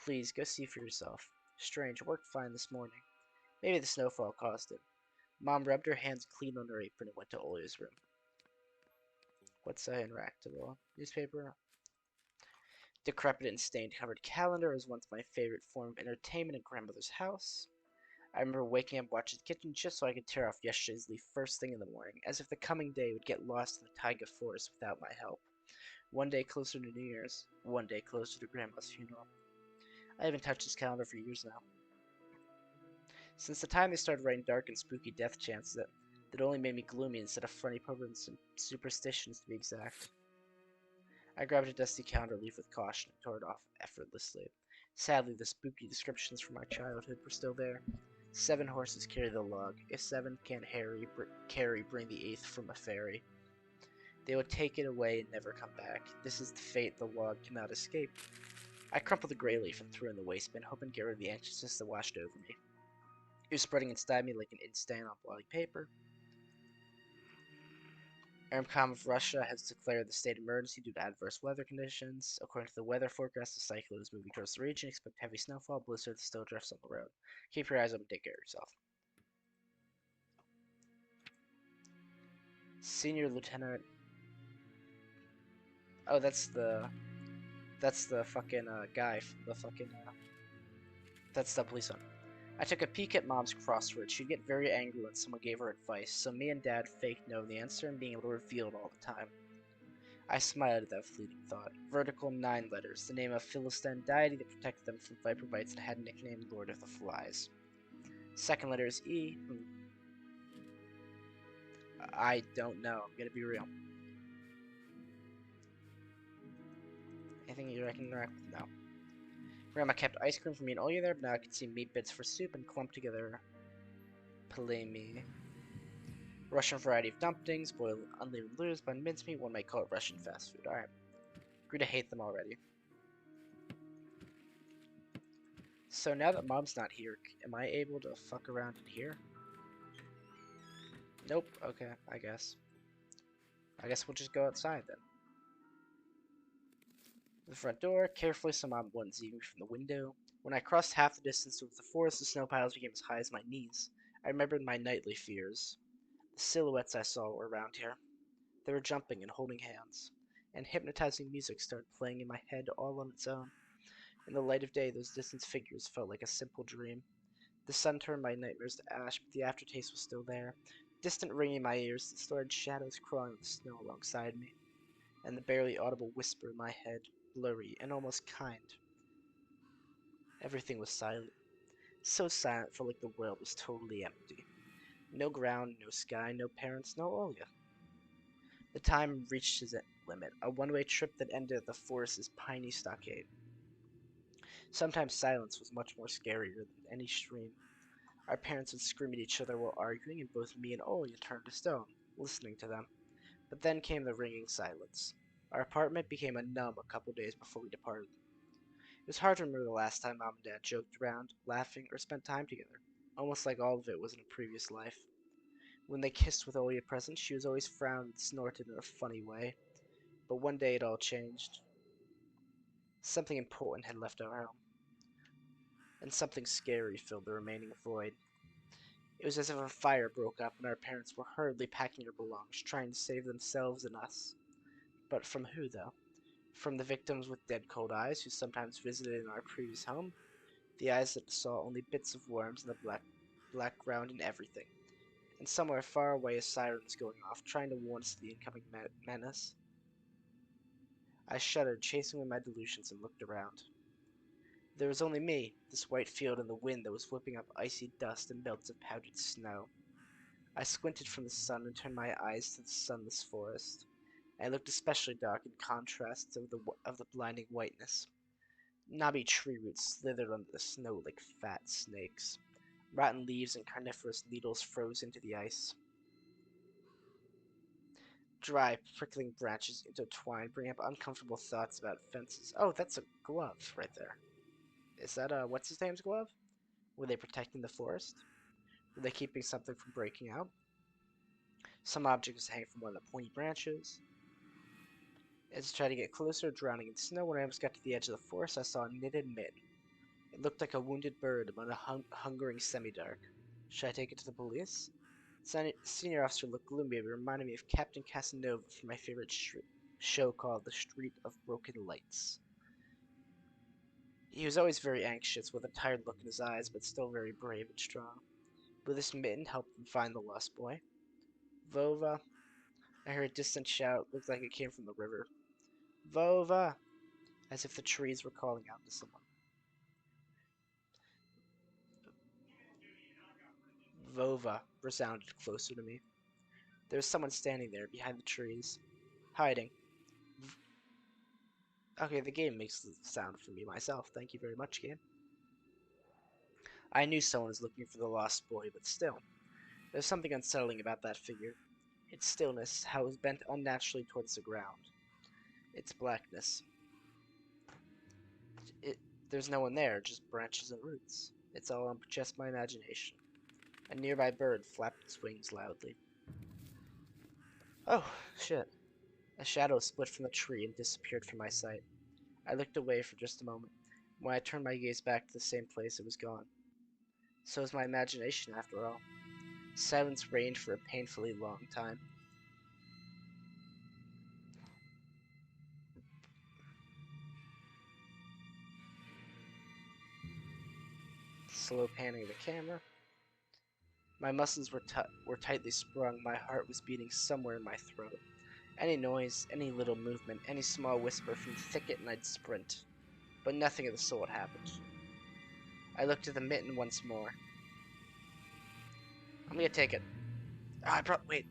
Please, go see for yourself. Strange, worked fine this morning. Maybe the snowfall caused it. Mom rubbed her hands clean on her apron and went to Olya's room. What's interactable? Newspaper? Decrepit and stained covered calendar was once my favorite form of entertainment in grandmother's house. I remember waking up watching the kitchen just so I could tear off yesterday's leaf first thing in the morning, as if the coming day would get lost in the taiga forest without my help. One day closer to New Year's, one day closer to Grandma's funeral. I haven't touched this calendar for years now. Since the time they started writing dark and spooky death chances that only made me gloomy instead of funny programs and superstitions to be exact. I grabbed a dusty calendar leaf with caution and tore it off effortlessly. Sadly, the spooky descriptions from my childhood were still there. 7 horses carry the log. If 7 can't carry, bring the 8th from a fairy. They would take it away and never come back. This is the fate the log cannot escape. I crumpled the gray leaf and threw it in the waste bin, hoping to get rid of the anxiousness that washed over me. It was spreading inside me like an ink stain on blotting paper. Aircom of Russia has declared the state of emergency due to adverse weather conditions. According to the weather forecast, the cyclone is moving towards the region. Expect heavy snowfall, blizzards, snow drifts on the road. Keep your eyes open and take care of yourself. Senior Lieutenant. Oh, that's the fucking guy from the fucking that's the police one. I took a peek at Mom's crossword. She'd get very angry when someone gave her advice, so me and Dad faked knowing the answer and being able to reveal it all the time. I smiled at that fleeting thought. Vertical 9 letters, the name of Philistine deity that protected them from viper bites and had a nickname Lord of the Flies. Second letter is E. I don't know. I'm gonna be real. Anything I can interact with? No. Grandma kept ice cream for me and Olya there, but now I can see meat bits for soup and clumped together palemi. Russian variety of dumplings, boiled unleavened noodles, bun mincemeat. One might call it Russian fast food. Alright. Grew to hate them already. So now that Mom's not here, am I able to fuck around in here? Nope. Okay, I guess. I guess we'll just go outside then. The front door, carefully so Mom wouldn't see me from the window. When I crossed half the distance with the forest, the snow piles became as high as my knees. I remembered my nightly fears. The The silhouettes I saw were around here. They were jumping and holding hands, and hypnotizing music started playing in my head all on its own. In the light of day, those distant figures felt like a simple dream. The sun turned my nightmares to ash, but the aftertaste was still there. Distant ringing in my ears, distorted shadows crawling on the snow alongside me, and the barely audible whisper in my head, blurry and almost kind. Everything was silent. So silent, felt like the world was totally empty. No ground, no sky, no parents, no Olya. The time reached its limit, a one-way trip that ended at the forest's piney stockade. Sometimes silence was much more scarier than any stream. Our parents would scream at each other while arguing, and both me and Olya turned to stone, listening to them. But then came the ringing silence. Our apartment became a numb a couple days before we departed. It was hard to remember the last time Mom and Dad joked around, laughing, or spent time together, almost like all of it was in a previous life. When they kissed with Olya present, she was always frowned and snorted in a funny way. But one day it all changed. Something important had left our home, and something scary filled the remaining void. It was as if a fire broke up and our parents were hurriedly packing their belongings, trying to save themselves and us. But from who, though? From the victims with dead cold eyes who sometimes visited in our previous home? The eyes that saw only bits of worms in the black ground and everything. And somewhere far away a siren was going off, trying to warn us of the incoming menace. I shuddered, chasing away my delusions, and looked around. There was only me, this white field, and the wind that was whipping up icy dust and belts of powdered snow. I squinted from the sun and turned my eyes to the sunless forest. And it looked especially dark in contrast of the blinding whiteness. Knobby tree roots slithered under the snow like fat snakes. Rotten leaves and carnivorous needles froze into the ice. Dry, prickling branches intertwined, bringing up uncomfortable thoughts about fences. Oh, that's a glove right there. Is that what's his name's glove? Were they protecting the forest? Were they keeping something from breaking out? Some object was hanging from one of the pointy branches. As I tried to get closer, drowning in snow, when I almost got to the edge of the forest, I saw a knitted mitten. It looked like a wounded bird among a hungering semi-dark. Should I take it to the police? The senior officer looked gloomy, but reminded me of Captain Casanova from my favorite show called The Street of Broken Lights. He was always very anxious, with a tired look in his eyes, but still very brave and strong. Will this mitten help them find the lost boy? Vova! I heard a distant shout, looked like it came from the river. Vova! As if the trees were calling out to someone. Vova resounded closer to me. There was someone standing there behind the trees, hiding. Okay, the game makes the sound for me myself. Thank you very much, game. I knew someone was looking for the lost boy, but still. There's something unsettling about that figure. Its stillness, how it was bent unnaturally towards the ground. Its blackness. There's no one there, just branches and roots. It's all just my imagination. A nearby bird flapped its wings loudly. Oh, shit. A shadow split from the tree and disappeared from my sight. I looked away for just a moment. When I turned my gaze back to the same place, it was gone. So was my imagination, after all. Silence reigned for a painfully long time. Slow panning of the camera. My muscles were tightly sprung. My heart was beating somewhere in my throat. Any noise, any little movement, any small whisper from the thicket and I'd sprint. But nothing of the sort happened. I looked at the mitten once more. I'm gonna take it. Wait,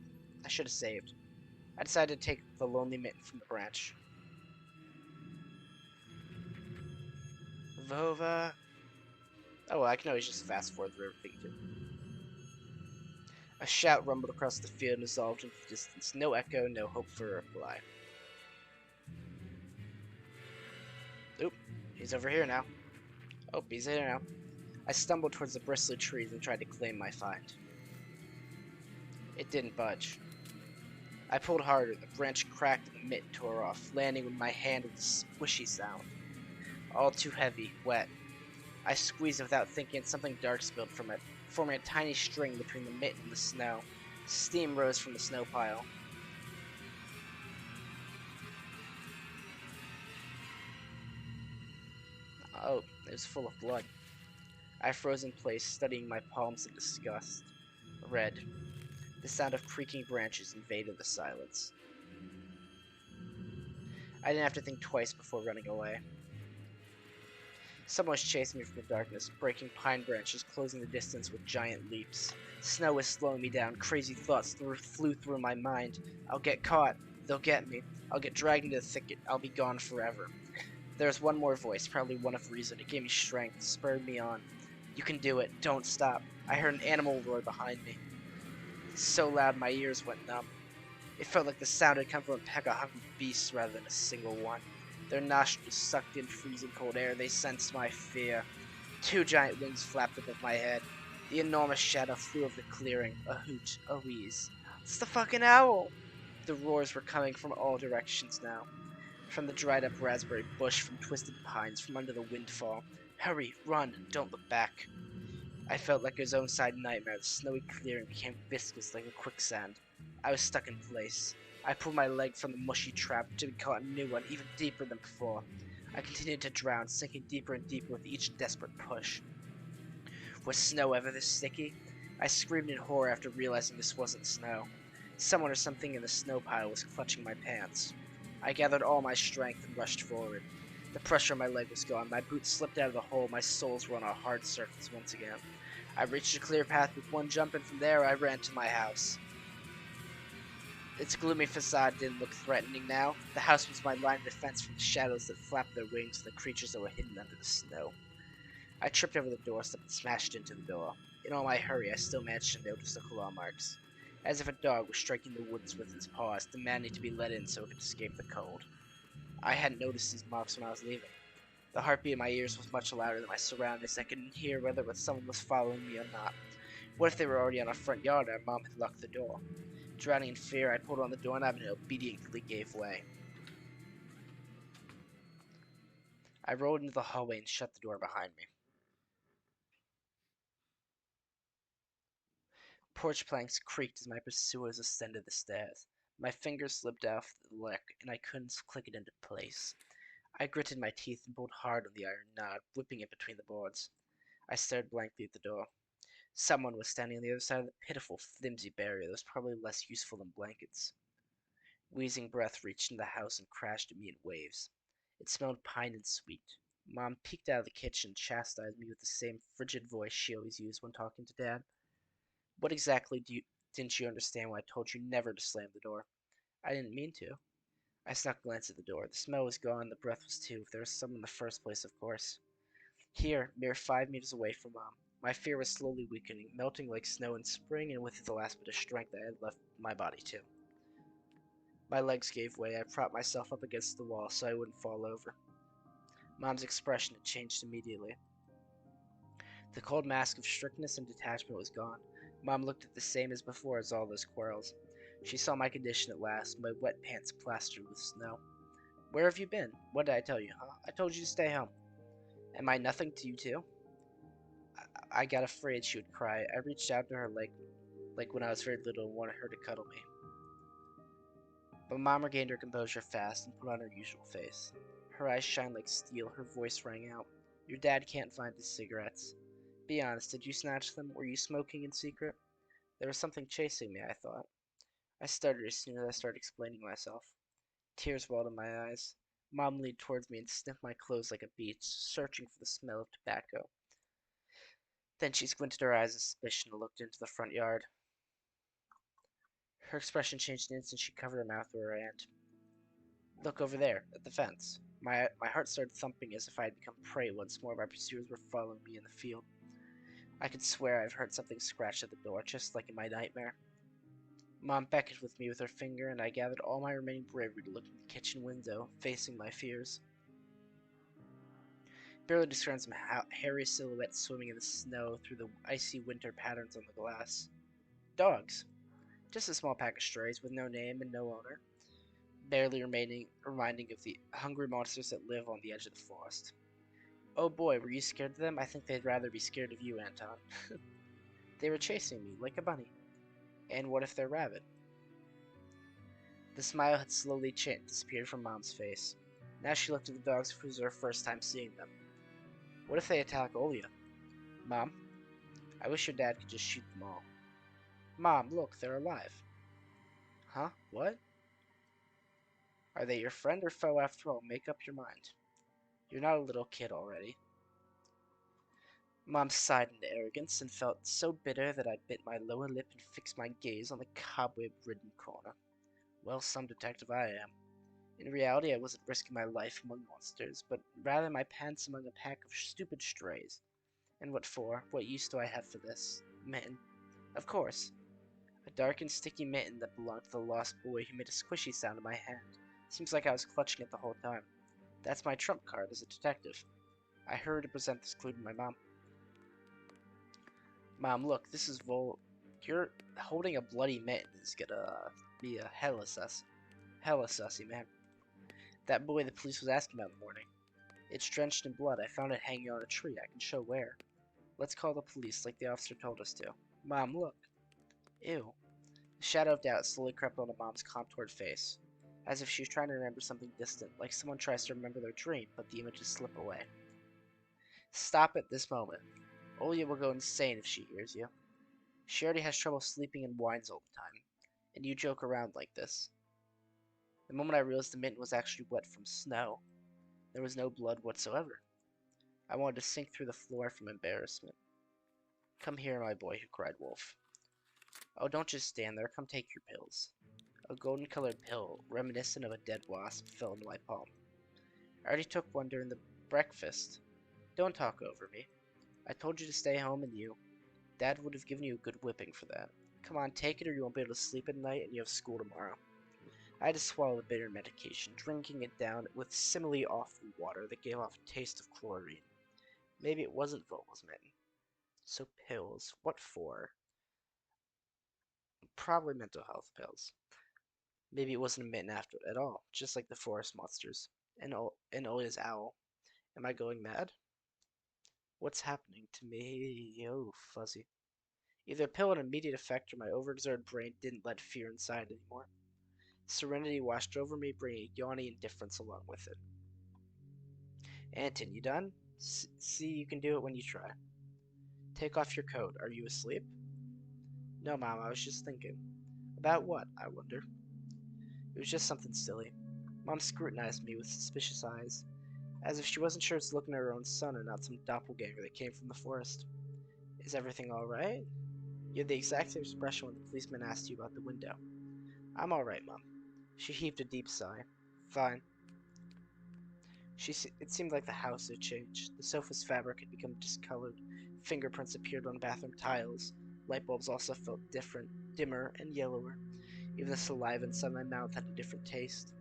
I should have saved. I decided to take the lonely mitten from the branch. Vova. Oh, well, I can always just fast forward through everything too. A shout rumbled across the field and dissolved into the distance. No echo, no hope for a reply. Oop, he's over here now. Oh, he's here now. I stumbled towards the bristly trees and tried to claim my find. It didn't budge. I pulled harder, the branch cracked and the mitten tore off, landing with my hand with a squishy sound. All too heavy, wet. I squeezed without thinking and something dark spilled from it, forming a tiny string between the mitten and the snow. Steam rose from the snow pile. Oh, it was full of blood. I froze in place, studying my palms in disgust. Red. The sound of creaking branches invaded the silence. I didn't have to think twice before running away. Someone was chasing me from the darkness, breaking pine branches, closing the distance with giant leaps. Snow was slowing me down. Crazy thoughts flew through my mind. I'll get caught. They'll get me. I'll get dragged into the thicket. I'll be gone forever. There was one more voice, probably one of reason. It gave me strength, spurred me on. You can do it. Don't stop. I heard an animal roar behind me. So loud my ears went numb. It felt like the sound had come from a pack of hungry beasts rather than a single one. Their nostrils sucked in freezing cold air. They sensed my fear. Two giant wings flapped above my head. The enormous shadow flew over the clearing. A hoot, a wheeze. It's the fucking owl! The roars were coming from all directions now. From the dried up raspberry bush, from twisted pines, from under the windfall. Hurry, run, don't look back. I felt like a zone side nightmare. The snowy clearing became viscous like a quicksand. I was stuck in place. I pulled my leg from the mushy trap to be caught in a new one, even deeper than before. I continued to drown, sinking deeper and deeper with each desperate push. Was snow ever this sticky? I screamed in horror after realizing this wasn't snow. Someone or something in the snow pile was clutching my pants. I gathered all my strength and rushed forward. The pressure on my leg was gone. My boots slipped out of the hole. My soles were on a hard surface once again. I reached a clear path with one jump, and from there I ran to my house. Its gloomy facade didn't look threatening now. The house was my line of defense from the shadows that flapped their wings and the creatures that were hidden under the snow. I tripped over the doorstep and smashed into the door. In all my hurry, I still managed to notice the claw marks, as if a dog was striking the woods with his paws, demanding to be let in so it could escape the cold. I hadn't noticed these marks when I was leaving. The heartbeat in my ears was much louder than my surroundings. I couldn't hear whether someone was following me or not. What if they were already on our front yard and our mom had locked the door? Drowning in fear, I pulled on the doorknob and it obediently gave way. I rolled into the hallway and shut the door behind me. Porch planks creaked as my pursuers ascended the stairs. My fingers slipped off the lock, and I couldn't click it into place. I gritted my teeth and pulled hard on the iron knob, whipping it between the boards. I stared blankly at the door. Someone was standing on the other side of the pitiful, flimsy barrier that was probably less useful than blankets. Wheezing breath reached into the house and crashed at me in waves. It smelled pine and sweet. Mom peeked out of the kitchen and chastised me with the same frigid voice she always used when talking to Dad. What exactly didn't you understand when I told you never to slam the door? I didn't mean to. I snuck a glance at the door. The smell was gone, the breath was too. If there was some in the first place, of course. Here, mere 5 meters away from Mom. My fear was slowly weakening, melting like snow in spring, and with it the last bit of strength I had left my body too. My legs gave way. I propped myself up against the wall so I wouldn't fall over. Mom's expression had changed immediately. The cold mask of strictness and detachment was gone. Mom looked the same as before as all those quarrels. She saw my condition at last, my wet pants plastered with snow. Where have you been? What did I tell you, huh? I told you to stay home. Am I nothing to you too? I got afraid she would cry. I reached out to her like when I was very little and wanted her to cuddle me. But Mom regained her composure fast and put on her usual face. Her eyes shined like steel, her voice rang out. Your dad can't find his cigarettes. Be honest, did you snatch them? Were you smoking in secret? There was something chasing me, I thought. I stuttered as soon as I started explaining myself. Tears welled in my eyes. Mom leaned towards me and sniffed my clothes like a beast, searching for the smell of tobacco. Then she squinted her eyes in suspicion and looked into the front yard. Her expression changed in an instant. She covered her mouth with her hand. Look over there, at the fence. My heart started thumping as if I had become prey once more. My pursuers were following me in the field. I could swear I've heard something scratch at the door, just like in my nightmare. Mom beckoned with me with her finger, and I gathered all my remaining bravery to look in the kitchen window, facing my fears. Barely discerned some hairy silhouettes swimming in the snow through the icy winter patterns on the glass. Dogs. Just a small pack of strays with no name and no owner, barely reminding of the hungry monsters that live on the edge of the forest. Oh boy, were you scared of them? I think they'd rather be scared of you, Anton. They were chasing me, like a bunny. And what if they're rabid? The smile had slowly disappeared from Mom's face. Now she looked at the dogs as if it was her first time seeing them. What if they attack Olya? Mom, I wish your dad could just shoot them all. Mom, look, they're alive. Huh? What? Are they your friend or foe after all? Make up your mind. You're not a little kid already. Mom sighed in arrogance and felt so bitter that I bit my lower lip and fixed my gaze on the cobweb-ridden corner. Well, some detective I am. In reality, I wasn't risking my life among monsters, but rather my pants among a pack of stupid strays. And what for? What use do I have for this? Mitten. Of course. A dark and sticky mitten that belonged to the lost boy who made a squishy sound in my hand. Seems like I was clutching it the whole time. That's my trump card as a detective. I hurried to present this clue to my mom. Mom, look, this is You're holding a bloody mitten is gonna be a hella sussy, man. That boy the police was asking about in the morning. It's drenched in blood. I found it hanging on a tree. I can show where. Let's call the police like the officer told us to. Mom, look. Ew. The shadow of doubt slowly crept onto Mom's contoured face, as if she was trying to remember something distant, like someone tries to remember their dream, but the images slip away. Stop at this moment. Olya will go insane if she hears you. She already has trouble sleeping and whines all the time, and you joke around like this. The moment I realized the mitten was actually wet from snow, there was no blood whatsoever. I wanted to sink through the floor from embarrassment. Come here, my boy, cried Wolf. Oh, don't just stand there. Come take your pills. A golden-colored pill, reminiscent of a dead wasp, fell into my palm. I already took one during the breakfast. Don't talk over me. I told you to stay home, and Dad would have given you a good whipping for that. Come on, take it or you won't be able to sleep at night and you have school tomorrow. I had to swallow the bitter medication, drinking it down with similarly awful water that gave off a taste of chlorine. Maybe it wasn't Vogel's mitten. So pills, what for? Probably mental health pills. Maybe it wasn't a mitten after at all, just like the forest monsters. And Olya's owl. Am I going mad? What's happening to me? Oh, fuzzy. Either a pill had an immediate effect or my overexerted brain didn't let fear inside anymore. Serenity washed over me, bringing yawny indifference along with it. Anton, you done? See, you can do it when you try. Take off your coat. Are you asleep? No, Mom, I was just thinking. About what, I wonder? It was just something silly. Mom scrutinized me with suspicious eyes, as if she wasn't sure it's looking at her own son and not some doppelganger that came from the forest. Is everything alright? You had the exact same expression when the policeman asked you about the window. I'm alright, Mom. She heaved a deep sigh. Fine. It seemed like the house had changed. The sofa's fabric had become discolored. Fingerprints appeared on bathroom tiles. Light bulbs also felt different, dimmer, and yellower. Even the saliva inside my mouth had a different taste.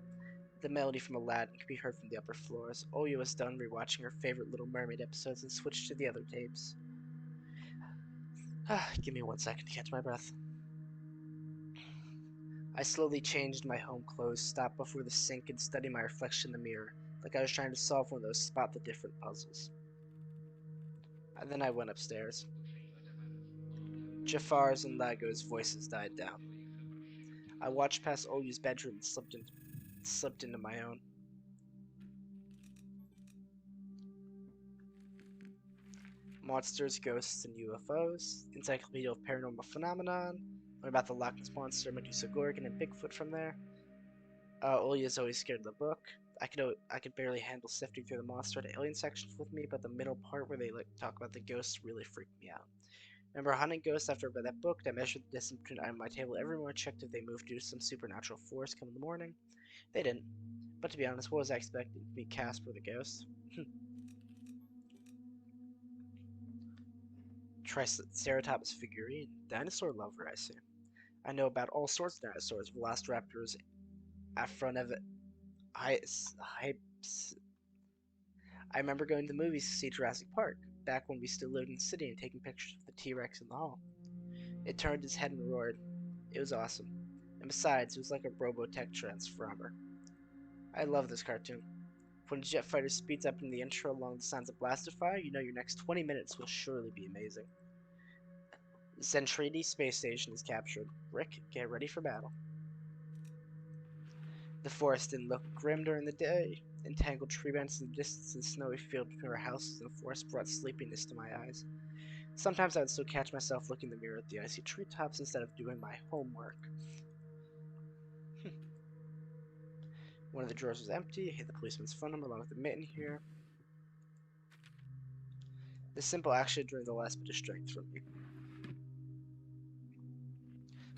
The melody from Aladdin could be heard from the upper floors. Olya was done rewatching her favorite Little Mermaid episodes and switched to the other tapes. Give me 1 second to catch my breath. I slowly changed my home clothes, stopped before the sink, and studied my reflection in the mirror, like I was trying to solve one of those spot the different puzzles. And then I went upstairs. Jafar's and Lago's voices died down. I watched past Olya's bedroom and slipped into my own. Monsters, Ghosts, and UFOs, Encyclopedia of Paranormal Phenomenon, learn about the Loch Ness Monster, Medusa Gorgon, and Bigfoot from there. Olya's always scared of the book. I could barely handle sifting through the monster and alien sections with me, but the middle part where they talk about the ghosts really freaked me out. Remember hunting ghosts after I read that book? I measured the distance between I and my table every morning, checked if they moved due to some supernatural force come in the morning. They didn't. But to be honest, what was I expecting? To be Casper the ghost? Triceratops figurine. Dinosaur lover, I see. I know about all sorts of dinosaurs. Velociraptors, Afronev... Hypes... I remember going to the movies to see Jurassic Park, back when we still lived in the city and taking pictures of the T-Rex in the hall. It turned his head and roared. It was awesome. And besides, it was like a Robotech transformer. I love this cartoon. When a jet fighter speeds up in the intro along the signs of blaster fire, you know your next 20 minutes will surely be amazing. Zentradi space station is captured. Rick, get ready for battle. The forest didn't look grim during the day. Entangled tree branches in the distance and snowy field between our houses and the forest brought sleepiness to my eyes. Sometimes I would still catch myself looking in the mirror at the icy treetops instead of doing my homework. One of the drawers was empty. I hid the policeman's phone number along with the mitten here. This simple action drained the last bit of strength from me.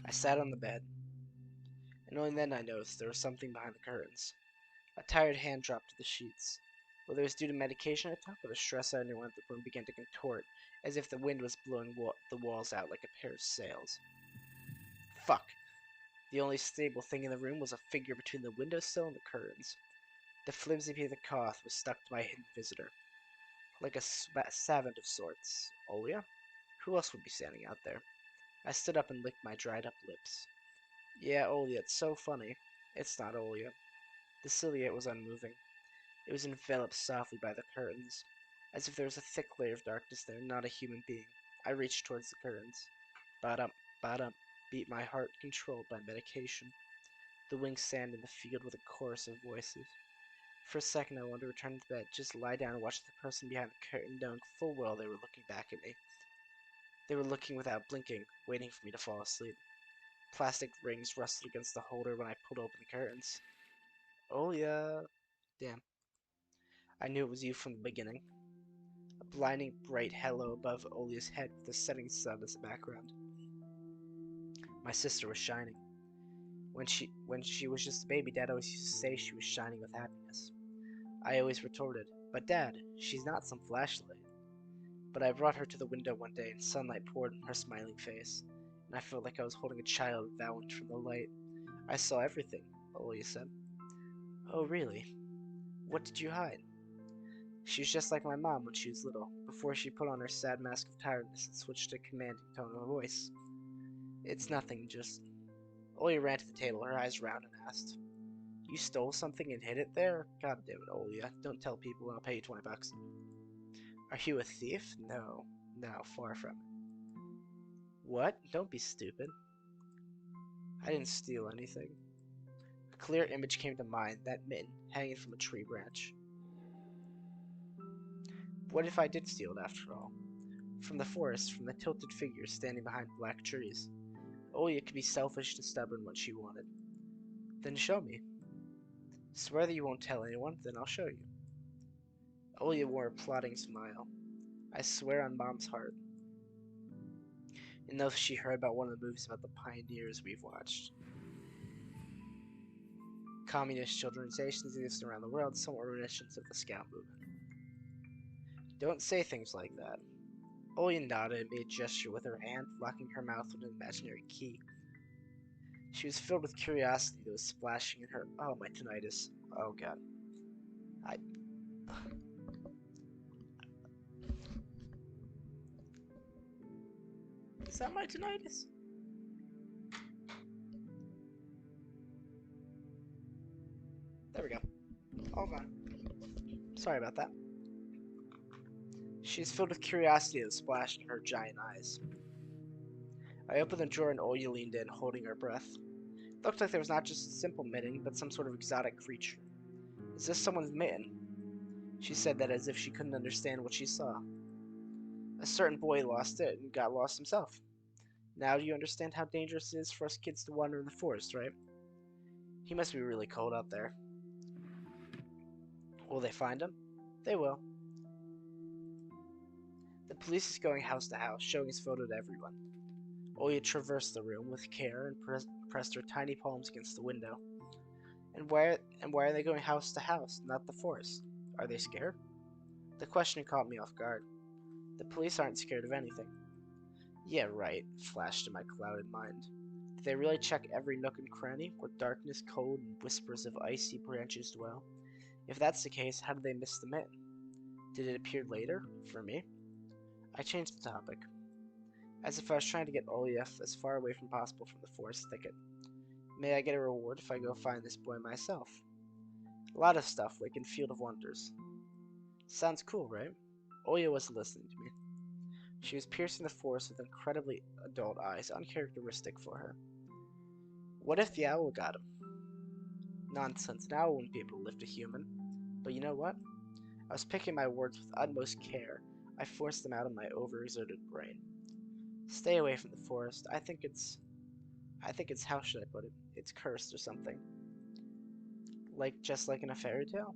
I sat on the bed, and only then I noticed there was something behind the curtains. A tired hand dropped to the sheets. Whether it was due to medication I took or the stress I underwent, the room began to contort, as if the wind was blowing the walls out like a pair of sails. Fuck. The only stable thing in the room was a figure between the windowsill and the curtains. The flimsy piece of cloth was stuck to my hidden visitor, like a savant of sorts. Olia? Who else would be standing out there? I stood up and licked my dried-up lips. Yeah, Olia, it's so funny. It's not Olia. The silhouette was unmoving. It was enveloped softly by the curtains, as if there was a thick layer of darkness there, not a human being. I reached towards the curtains. Ba-dum, ba-dum, beat my heart, controlled by medication. The wings sang in the field with a chorus of voices. For a second I wanted to return to bed, just lie down and watch the person behind the curtain, knowing full well they were looking back at me. They were looking without blinking, waiting for me to fall asleep. Plastic rings rustled against the holder when I pulled open the curtains. Oh yeah. Damn. I knew it was you from the beginning. A blinding bright hello above Olia's head with the setting sun as a background. My sister was shining. When she was just a baby, Dad always used to say she was shining with happiness. I always retorted, but Dad, she's not some flashlight. But I brought her to the window one day and sunlight poured on her smiling face, and I felt like I was holding a child valiant from the light. I saw everything, Olia said. Oh, really? What did you hide? She was just like my mom when she was little, before she put on her sad mask of tiredness and switched to a commanding tone of voice. It's nothing, just... Olia ran to the table, her eyes round, and asked, You stole something and hid it there? God damn it, Olia. Don't tell people and I'll pay you $20. Are you a thief? No. No, far from it. What? Don't be stupid. I didn't steal anything. A clear image came to mind, that mitten hanging from a tree branch. What if I did steal it after all? From the forest, from the tilted figures standing behind black trees. Olia could be selfish and stubborn when she wanted. Then show me. Swear that you won't tell anyone, then I'll show you. Olia wore a plotting smile. I swear on Mom's heart. And though she heard about one of the movies about the pioneers we've watched. Communist organizations exist around the world, somewhat reminiscent of the Scout movement. Don't say things like that. Olia nodded and made a gesture with her hand, locking her mouth with an imaginary key. She was filled with curiosity that was splashing in her. Oh, my tinnitus. Oh, God. Is that my tinnitus? There we go. All gone. Sorry about that. She is filled with curiosity that splashed in her giant eyes. I opened the drawer and Olia leaned in, holding her breath. It looked like there was not just a simple mitten, but some sort of exotic creature. Is this someone's mitten? She said that as if she couldn't understand what she saw. A certain boy lost it and got lost himself. Now do you understand how dangerous it is for us kids to wander in the forest, right? He must be really cold out there. Will they find him? They will. The police is going house to house, showing his photo to everyone. Olia traversed the room with care and pressed her tiny palms against the window. And why are they going house to house, not the forest? Are they scared? The question caught me off guard. The police aren't scared of anything. Yeah, right, flashed in my clouded mind. Did they really check every nook and cranny, where darkness, cold, and whispers of icy branches dwell? If that's the case, how did they miss the mitten? Did it appear later, for me? I changed the topic, as if I was trying to get Olia as far away from possible from the forest thicket. May I get a reward if I go find this boy myself? A lot of stuff, like in Field of Wonders. Sounds cool, right? Olia wasn't listening to me. She was piercing the forest with incredibly adult eyes, uncharacteristic for her. What if the owl got him? Nonsense, an owl wouldn't be able to lift a human. But you know what? I was picking my words with utmost care. I forced them out of my overexerted brain. Stay away from the forest. I think it's, how should I put it? It's cursed or something. Just like in a fairy tale?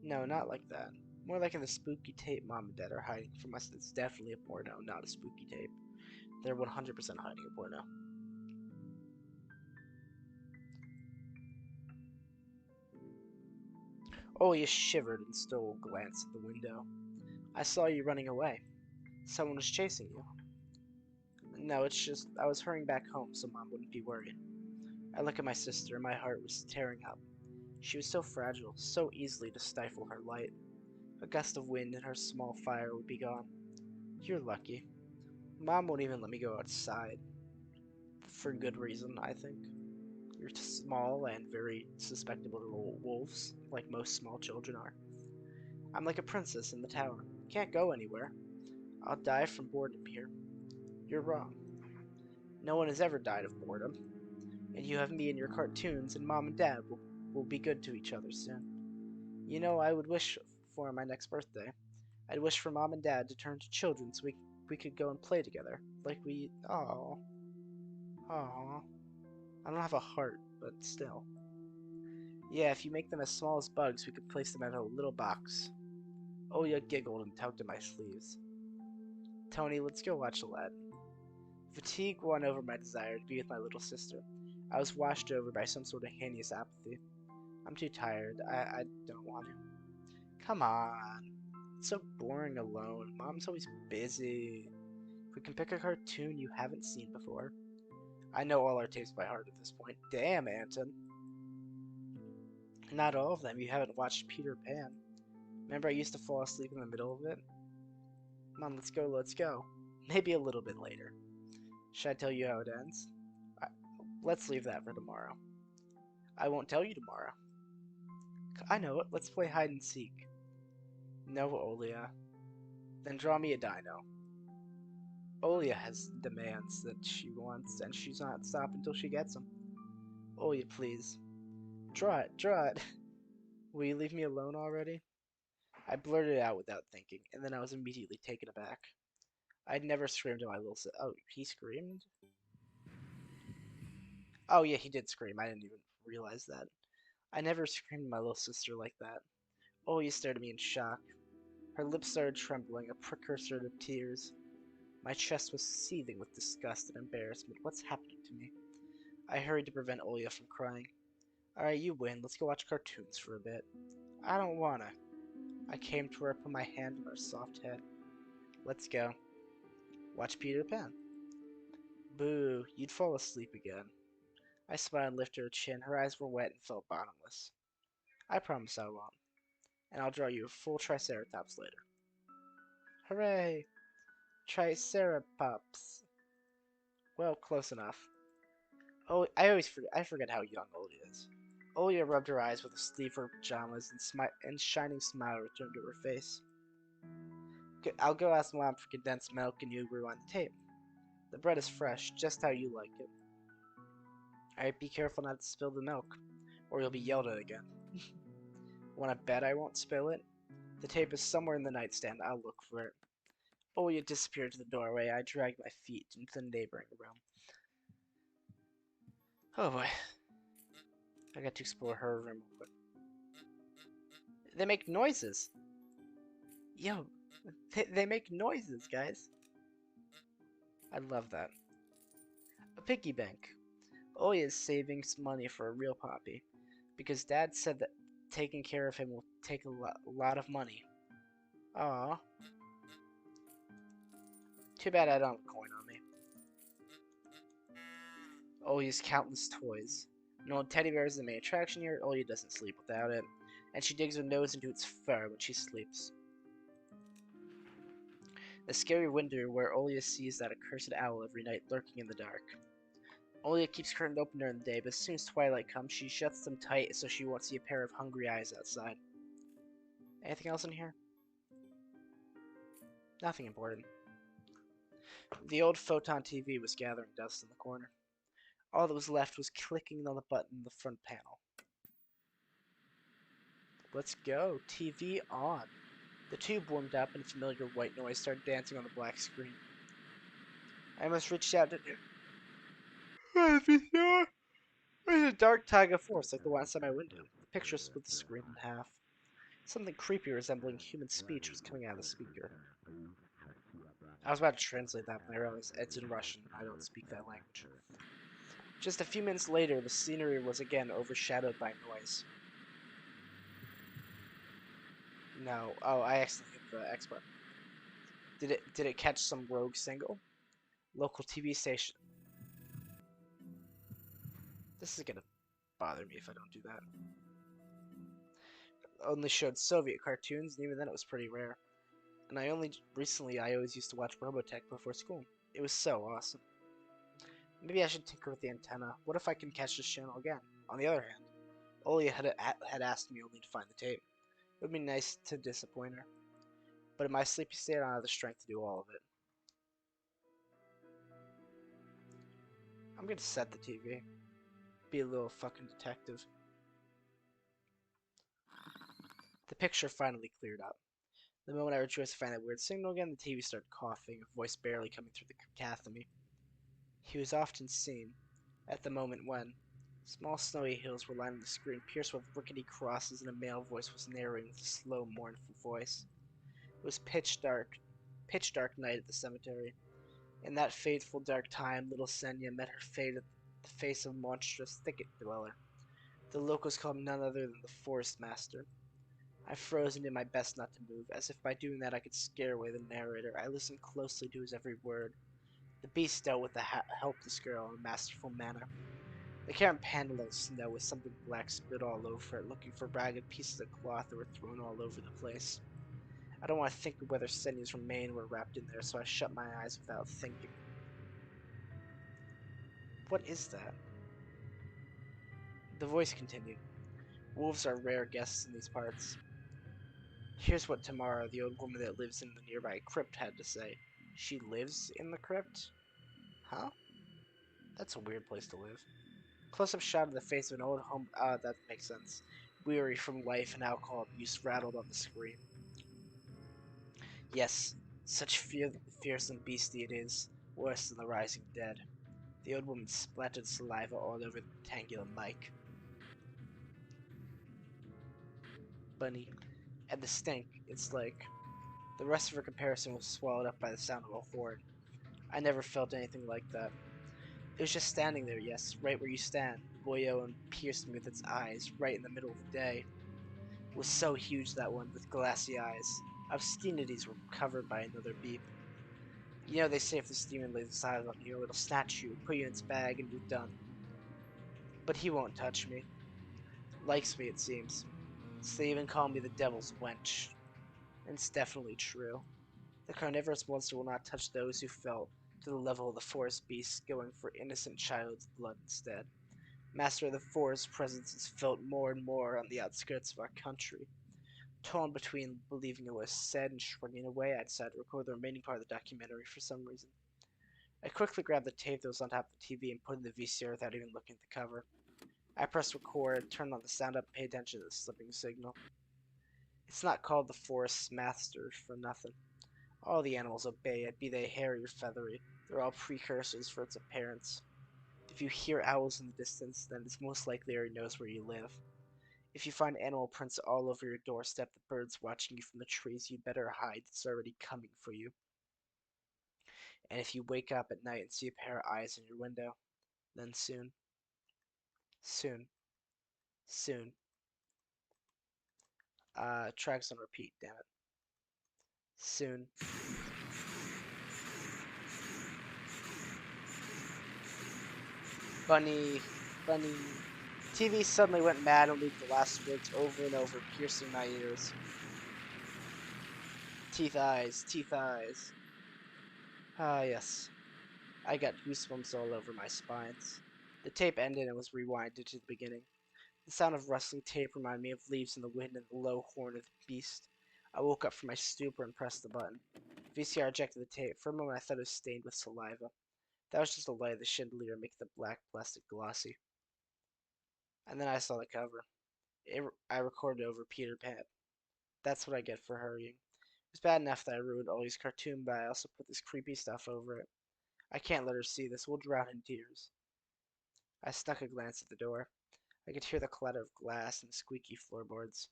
No, not like that. More like in the spooky tape Mom and Dad are hiding from us. It's definitely a porno, not a spooky tape. They're 100% hiding a porno. Olia shivered and stole a glance at the window. I saw you running away. Someone was chasing you. No, it's just I was hurrying back home so Mom wouldn't be worried. I look at my sister and my heart was tearing up. She was so fragile, so easily to stifle her light. A gust of wind and her small fire would be gone. You're lucky. Mom won't even let me go outside. For good reason, I think. You're small and very susceptible to wolves, like most small children are. I'm like a princess in the tower. Can't go anywhere. I'll die from boredom here. You're wrong. No one has ever died of boredom. And you have me in your cartoons, and Mom and Dad will be good to each other soon. You know, I would wish for my next birthday. I'd wish for Mom and Dad to turn to children so we could go and play together. Like we... Aww. Aww. I don't have a heart, but still. Yeah, if you make them as small as bugs, we could place them in a little box. Oya giggled and tugged at my sleeves. Tony, let's go watch Aladdin. Fatigue won over my desire to be with my little sister. I was washed over by some sort of heinous apathy. I'm too tired. I don't want to. Come on. It's so boring alone. Mom's always busy. We can pick a cartoon you haven't seen before. I know all our tapes by heart at this point. Damn, Anton. Not all of them. You haven't watched Peter Pan. Remember I used to fall asleep in the middle of it? Come on, let's go, let's go. Maybe a little bit later. Should I tell you how it ends? Let's leave that for tomorrow. I won't tell you tomorrow. I know it. Let's play hide and seek. No, Olia. Then draw me a dino. Olia has demands that she wants, and she's not stop until she gets them. Olia, please. Draw it, draw it. Will you leave me alone already? I blurted it out without thinking, and then I was immediately taken aback. I'd never screamed at my little sister. Oh, he screamed? Oh, yeah, he did scream. I didn't even realize that. I never screamed at my little sister like that. Olia stared at me in shock. Her lips started trembling, a precursor to tears. My chest was seething with disgust and embarrassment. What's happening to me? I hurried to prevent Olia from crying. Alright, you win. Let's go watch cartoons for a bit. I don't wanna. I came to her, put my hand on her soft head. Let's go. Watch Peter Pan. Boo, you'd fall asleep again. I smiled and lifted her chin. Her eyes were wet and felt bottomless. I promise I won't. And I'll draw you a full Triceratops later. Hooray! Triceratops. Well, close enough. Oh, I forget how young Olia is. Olia rubbed her eyes with the sleeve of her pajamas, and shining smile returned to her face. I'll go ask Mom for condensed milk and you rewind the tape. The bread is fresh, just how you like it. Alright, be careful not to spill the milk, or you'll be yelled at again. Wanna bet I won't spill it? The tape is somewhere in the nightstand. I'll look for it. Olia disappeared to the doorway. I dragged my feet into the neighboring room. Oh boy. I got to explore her room real quick. They make noises! Yo, they make noises, guys. I love that. A piggy bank. Olia is saving some money for a real poppy, because Dad said that taking care of him will take a lot of money. Aww. Too bad I don't have a coin on me. Olia's countless toys. An old teddy bear is the main attraction here. Olia doesn't sleep without it, and she digs her nose into its fur when she sleeps. The scary window where Olia sees that accursed owl every night lurking in the dark. Olia keeps curtains open during the day, but as soon as twilight comes, she shuts them tight so she won't see a pair of hungry eyes outside. Anything else in here? Nothing important. The old photon TV was gathering dust in the corner. All that was left was clicking on the button in the front panel. Let's go. TV on. The tube warmed up and familiar white noise started dancing on the black screen. I almost reached out to... There's a dark tag of force like the one outside my window. The picture split the screen in half. Something creepy resembling human speech was coming out of the speaker. I was about to translate that when I realized it's in Russian and I don't speak that language. Just a few minutes later, the scenery was again overshadowed by noise. No. Oh, I accidentally hit the X button. Did it catch some rogue single? Local TV station. This is gonna bother me if I don't do that. Only showed Soviet cartoons, and even then it was pretty rare. And I always used to watch Robotech before school. It was so awesome. Maybe I should tinker with the antenna. What if I can catch this channel again? On the other hand, Olia had asked me only to find the tape. It would be nice to disappoint her. But in my sleepy state, I don't have the strength to do all of it. I'm gonna set the TV. Be a little fucking detective. The picture finally cleared up. The moment I rejoiced to find that weird signal again, the TV started coughing, a voice barely coming through the cacophony. He was often seen, at the moment when small snowy hills were lining the screen, pierced with rickety crosses, and a male voice was narrating with a slow, mournful voice. It was pitch dark night at the cemetery. In that fateful dark time, little Senya met her fate at the face of a monstrous thicket dweller. The locals called him none other than the Forest Master. I froze and did my best not to move, as if by doing that I could scare away the narrator. I listened closely to his every word. The beast dealt with the helpless girl in a masterful manner. The carrot panel of snow with something black spilled all over it, looking for ragged pieces of cloth that were thrown all over the place. I don't want to think of whether Senya's remains were wrapped in there, so I shut my eyes without thinking. What is that? The voice continued. Wolves are rare guests in these parts. Here's what Tamara, the old woman that lives in the nearby crypt, had to say. She lives in the crypt? Huh? That's a weird place to live. Close-up shot of the face of an old home... that makes sense. Weary from life and alcohol abuse rattled on the screen. Yes, such fearsome beastie it is, worse than the rising dead. The old woman splattered saliva all over the rectangular mic. Bunny. And the stink, it's like... The rest of her comparison was swallowed up by the sound of a horn. I never felt anything like that. It was just standing there, yes, right where you stand, boyo and pierced me with its eyes, right in the middle of the day. It was so huge, that one, with glassy eyes. Obscenities were covered by another beep. You know, they say if this demon lays its eyes on you, it'll snatch you, put you in its bag, and you're done. But he won't touch me. Likes me, it seems. So they even call me the Devil's Wench. And it's definitely true. The carnivorous monster will not touch those who fell to the level of the forest beasts, going for innocent child's blood instead. Master of the Forest presence is felt more and more on the outskirts of our country. Torn between believing it was said and shrugging away, I decided to record the remaining part of the documentary for some reason. I quickly grabbed the tape that was on top of the TV and put it in the VCR without even looking at the cover. I pressed record, turned on the sound up, and paid attention to the slipping signal. It's not called the Forest Master for nothing. All the animals obey it, be they hairy or feathery. They're all precursors for its appearance. If you hear owls in the distance, then it's most likely it already knows where you live. If you find animal prints all over your doorstep, the birds watching you from the trees, you'd better hide. It's already coming for you. And if you wake up at night and see a pair of eyes in your window, then soon, soon, soon. Tracks on repeat, damn it. Soon. Bunny, bunny. TV suddenly went mad and looped the last words over and over, piercing my ears. Teeth eyes, teeth eyes. Ah, yes. I got goosebumps all over my spines. The tape ended and was rewinded to the beginning. The sound of rustling tape reminded me of leaves in the wind and the low horn of the beast. I woke up from my stupor and pressed the button. VCR ejected the tape. For a moment, I thought it was stained with saliva. That was just the light of the chandelier making the black plastic glossy. And then I saw the cover. I recorded over Peter Pan. That's what I get for hurrying. It was bad enough that I ruined Ollie's cartoon, but I also put this creepy stuff over it. I can't let her see this. We'll drown in tears. I snuck a glance at the door. I could hear the clatter of glass and squeaky floorboards.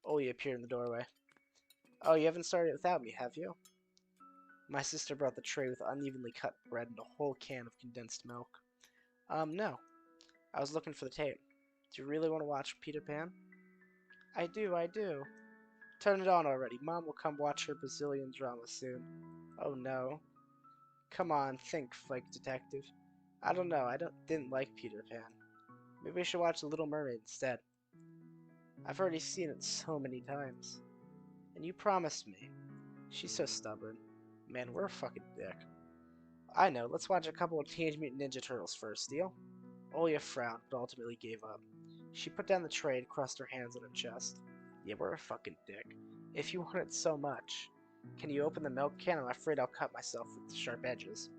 Ollie appeared in the doorway. Oh, you haven't started without me, have you? My sister brought the tray with unevenly cut bread and a whole can of condensed milk. No. I was looking for the tape. Do you really want to watch Peter Pan? I do. Turn it on already. Mom will come watch her Brazilian drama soon. Oh no. Come on, think, Flake Detective. I don't know, didn't like Peter Pan. Maybe I should watch The Little Mermaid instead. I've already seen it so many times. And you promised me. She's so stubborn. Man, we're a fucking dick. I know, let's watch a couple of Teenage Mutant Ninja Turtles first, deal? Olia frowned, but ultimately gave up. She put down the tray and crossed her hands on her chest. Yeah, we're a fucking dick. If you want it so much. Can you open the milk can? I'm afraid I'll cut myself with the sharp edges.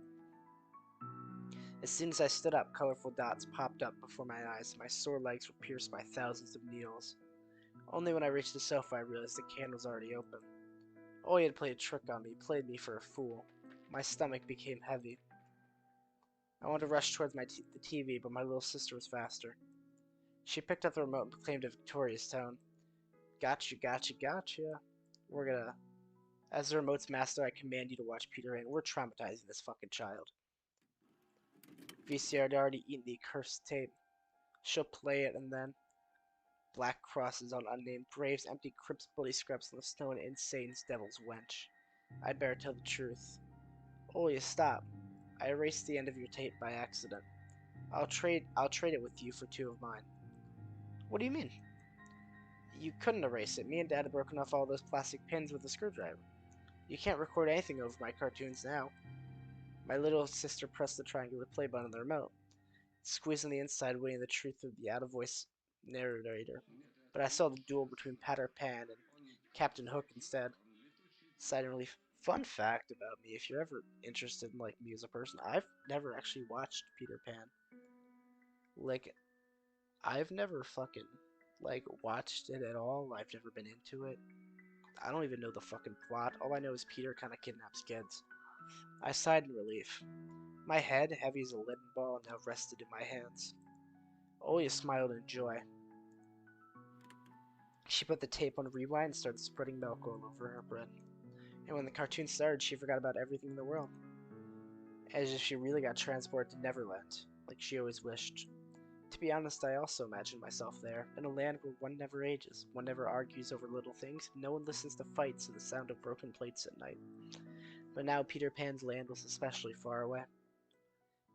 As soon as I stood up, colorful dots popped up before my eyes, and my sore legs were pierced by thousands of needles. Only when I reached the sofa I realized the can was already open. Oya had played a trick on me, played me for a fool. My stomach became heavy. I wanted to rush towards the TV, but my little sister was faster. She picked up the remote and proclaimed a victorious tone. Gotcha. We're gonna... As the remote's master, I command you to watch Peter Pan. We're traumatizing this fucking child. VCR had already eaten the accursed tape. She'll play it and then... Black crosses on unnamed graves, empty crypts, bloody scraps on the snow, and insane's devil's wench. I'd better tell the truth. Olia, stop. I erased the end of your tape by accident. I'll trade it with you for 2 of mine. What do you mean? You couldn't erase it. Me and Dad had broken off all those plastic pins with a screwdriver. You can't record anything over my cartoons now. My little sister pressed the triangular play button on the remote, squeezing the inside, waiting the truth of the out-of-voice narrator. But I saw the duel between Peter Pan and Captain Hook instead. Silent relief. Fun fact about me, if you're ever interested in me as a person, I've never actually watched Peter Pan. I've never fucking watched it at all. I've never been into it. I don't even know the fucking plot. All I know is Peter kind of kidnaps kids. I sighed in relief. My head, heavy as a leaden ball, now rested in my hands. Olia smiled in joy. She put the tape on rewind and started spreading milk all over her bread. And when the cartoon started, she forgot about everything in the world. As if she really got transported to Neverland, like she always wished. To be honest, I also imagined myself there, in a land where one never ages, one never argues over little things, no one listens to fights or the sound of broken plates at night. But now Peter Pan's land was especially far away.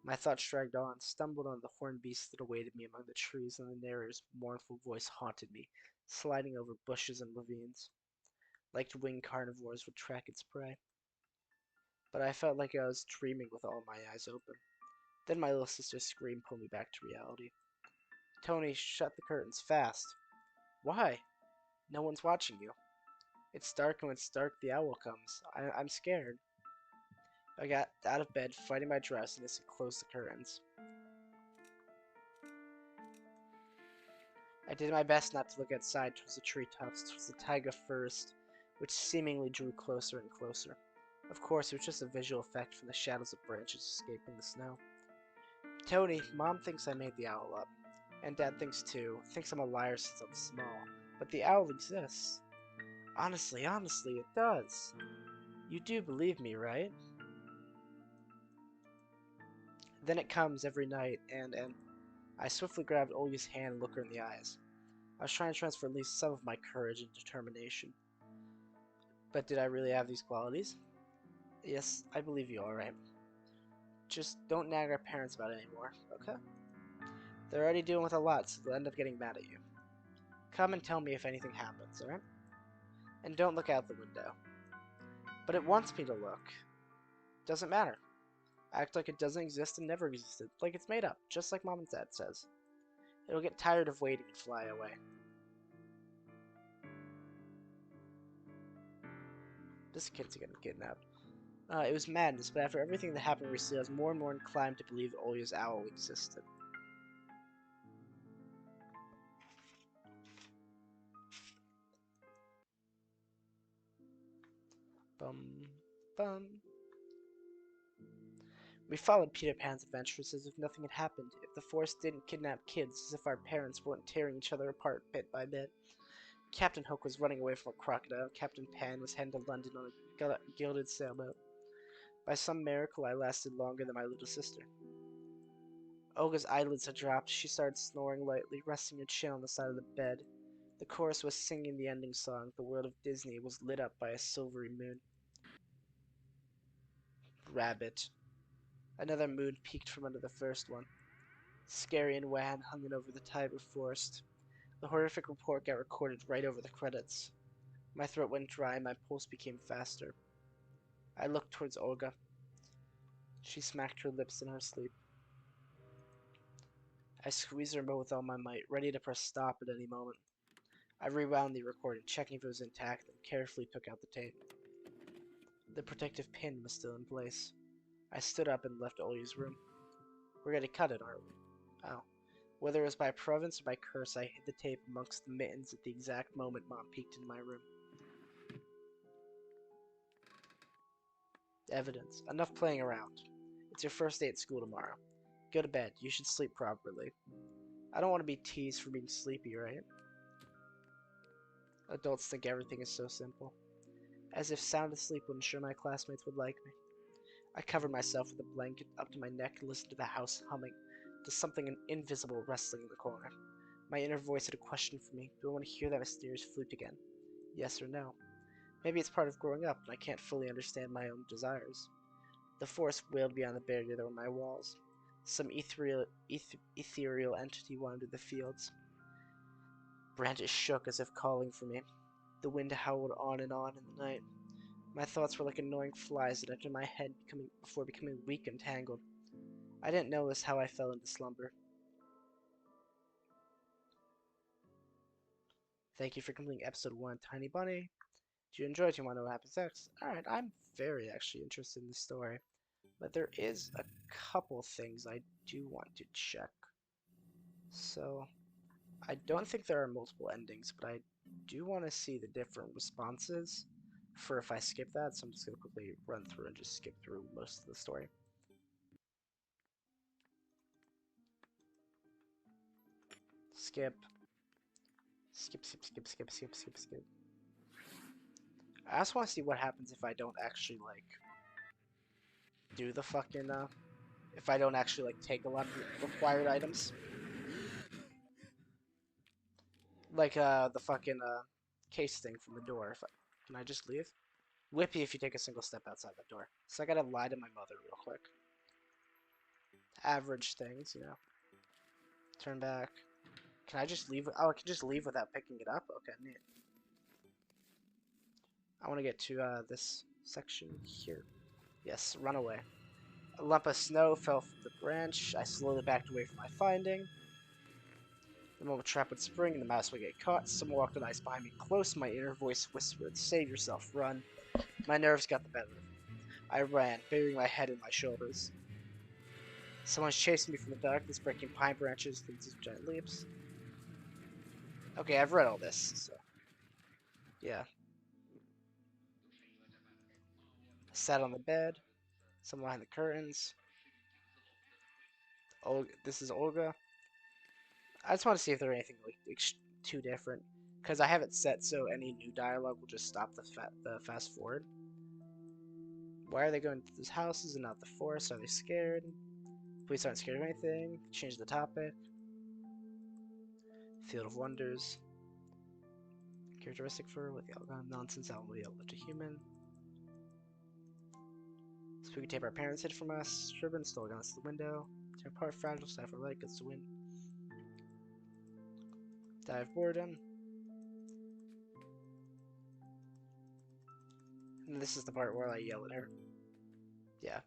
My thoughts dragged on, stumbled on the horned beast that awaited me among the trees, and the narrator's mournful voice haunted me, sliding over bushes and ravines, like winged carnivores would track its prey. But I felt like I was dreaming with all my eyes open. Then my little sister's scream pulled me back to reality. Tony, shut the curtains, fast. Why? No one's watching you. It's dark, and when it's dark, the owl comes. I'm scared. I got out of bed, fighting my drowsiness, and closed the curtains. I did my best not to look outside towards the treetops, towards the taiga forest, which seemingly drew closer and closer. Of course, it was just a visual effect from the shadows of branches escaping the snow. Tony, Mom thinks I made the owl up. And Dad thinks too. Thinks I'm a liar since I'm small. But the owl exists. Honestly, it does. You do believe me, right? Then it comes every night, and I swiftly grabbed Olga's hand and looked her in the eyes. I was trying to transfer at least some of my courage and determination. But did I really have these qualities? Yes, I believe you, alright. Just don't nag our parents about it anymore, okay? They're already dealing with a lot, so they'll end up getting mad at you. Come and tell me if anything happens, alright? And don't look out the window. But it wants me to look. Doesn't matter. Act like it doesn't exist and never existed, like it's made up, just like Mom and Dad says. It'll get tired of waiting and fly away. This kid's getting kidnapped. It was madness, but after everything that happened recently, I was more and more inclined to believe Olya's owl existed. Bum, bum. We followed Peter Pan's adventures as if nothing had happened, if the forest didn't kidnap kids, as if our parents weren't tearing each other apart bit by bit. Captain Hook was running away from a crocodile, Captain Pan was heading to London on a gilded sailboat. By some miracle, I lasted longer than my little sister. Olga's eyelids had dropped. She started snoring lightly, resting her chin on the side of the bed. The chorus was singing the ending song. The world of Disney was lit up by a silvery moon. Rabbit. Another moon peeked from under the first one. Scary and wan, hung over the Tiber forest. The horrific report got recorded right over the credits. My throat went dry, my pulse became faster. I looked towards Olga. She smacked her lips in her sleep. I squeezed her remote with all my might, ready to press stop at any moment. I rewound the recording, checking if it was intact, and carefully took out the tape. The protective pin was still in place. I stood up and left Olya's room. We're going to cut it, aren't we? Oh. Whether it was by providence or by curse, I hid the tape amongst the mittens at the exact moment Mom peeked into my room. Evidence. Enough playing around. It's your first day at school tomorrow. Go to bed. You should sleep properly. I don't want to be teased for being sleepy, right? Adults think everything is so simple. As if sound asleep would ensure my classmates would like me. I covered myself with a blanket up to my neck and listened to the house humming, to something invisible rustling in the corner. My inner voice had a question for me. Do I want to hear that mysterious flute again? Yes or no? Maybe it's part of growing up, and I can't fully understand my own desires. The forest wailed beyond the barrier that were my walls. Some ethereal entity wandered the fields. Branches shook as if calling for me. The wind howled on in the night. My thoughts were like annoying flies that entered my head before becoming weak and tangled. I didn't notice how I fell into slumber. Thank you for completing episode 1, Tiny Bunny. Do you enjoy it? Do you want to know what happens next? Alright, I'm very actually interested in the story. But there is a couple things I do want to check. So, I don't think there are multiple endings, but I do want to see the different responses for if I skip that. So I'm just going to quickly run through and just skip through most of the story. Skip. Skip, skip, skip, skip, skip, skip, skip. I also want to see what happens if I don't actually, like, do the fucking, if I don't actually, like, take a lot of required items. Like, the fucking, case thing from the door. Can I just leave? Whippy if you take a single step outside that door. So I gotta lie to my mother real quick. Average things, you know. Turn back. Can I just leave? Oh, I can just leave without picking it up? Okay, neat. I want to get to, this section here. Yes, run away. A lump of snow fell from the branch. I slowly backed away from my finding. The moment trap would spring and the mouse would get caught. Someone walked on ice behind me close. My inner voice whispered, "Save yourself, run." My nerves got the better of me. I ran, burying my head in my shoulders. Someone's chasing me from the darkness, breaking pine branches, leads to giant leaps. Okay, I've read all this, so yeah. I sat on the bed. Someone behind the curtains. Oh, this is Olga. I just want to see if there's anything like too different, because I have it set so any new dialogue will just stop the fast forward. Why are they going to these houses and not the forest? Are they scared? Police aren't scared of anything. Change the topic. Field of Wonders. Characteristic for with the algorithm nonsense I will yell to human. Spooky tape our parents hid from us. Sherburne stole guns to the window. Tear apart fragile staff of light gets to win. Die of boredom. And this is the part where I yell at her. Yeah.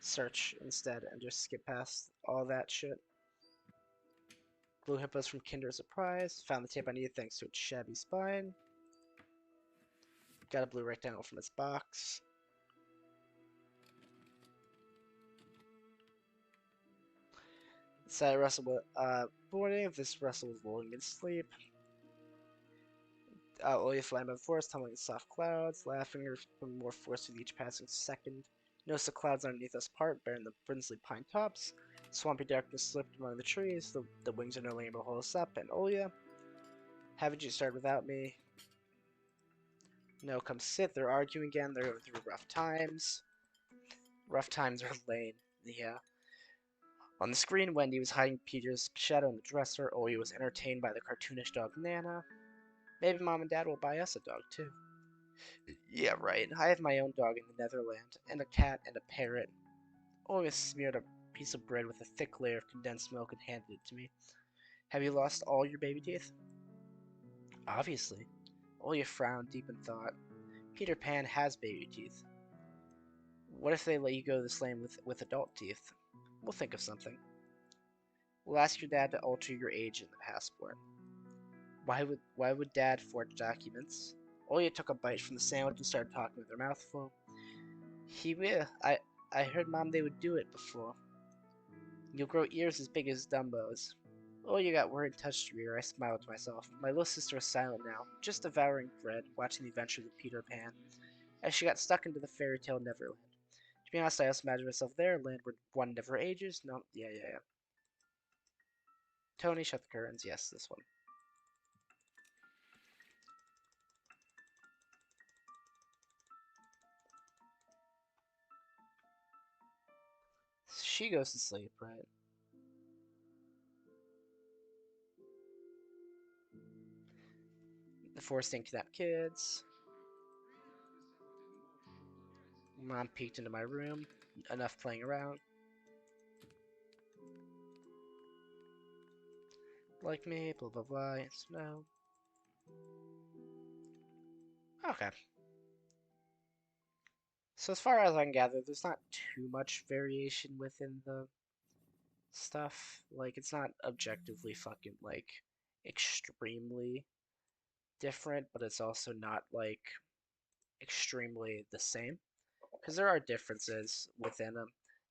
Search instead and just skip past all that shit. Blue hippos from Kinder Surprise. Found the tape I needed thanks to its shabby spine. Got a blue rectangle from its box. Decided Russell morning. This Russell was lulling in sleep. Olia flying by the forest, tumbling in soft clouds, laughing from more force with each passing second. Notice the clouds underneath us part, bearing the brindley pine tops. Swampy darkness slipped among the trees. The wings are no longer able to hold us up. And Olia, haven't you started without me? No, come sit. They're arguing again. They're going through rough times. Rough times are lame. Yeah. On the screen, Wendy was hiding Peter's shadow in the dresser. Olia was entertained by the cartoonish dog Nana. Maybe Mom and Dad will buy us a dog, too. Yeah, right. I have my own dog in the Netherland, and a cat and a parrot. Olga smeared a piece of bread with a thick layer of condensed milk and handed it to me. Have you lost all your baby teeth? Obviously. Olga frowned deep in thought. Peter Pan has baby teeth. What if they let you go this lane with adult teeth? We'll think of something. We'll ask your dad to alter your age in the passport. Why would Dad forge documents? Olga took a bite from the sandwich and started talking with her mouth full. He will. I heard Mom they would do it before. You'll grow ears as big as Dumbo's. Oh, you got word and touched your ear. I smiled to myself. My little sister was silent now, just devouring bread, watching the adventures of Peter Pan, as she got stuck into the fairy tale Neverland. To be honest, I also imagined myself there, a land where one never ages. No, yeah. Tony, shut the curtains. Yes, this one. She goes to sleep, right? The forced to kidnap kids. Mom peeked into my room. Enough playing around. Like me, blah blah blah. Yes, no. Okay. So as far as I can gather, there's not too much variation within the stuff. Like, it's not objectively fucking, like, extremely different, but it's also not, like, extremely the same. Because there are differences within them.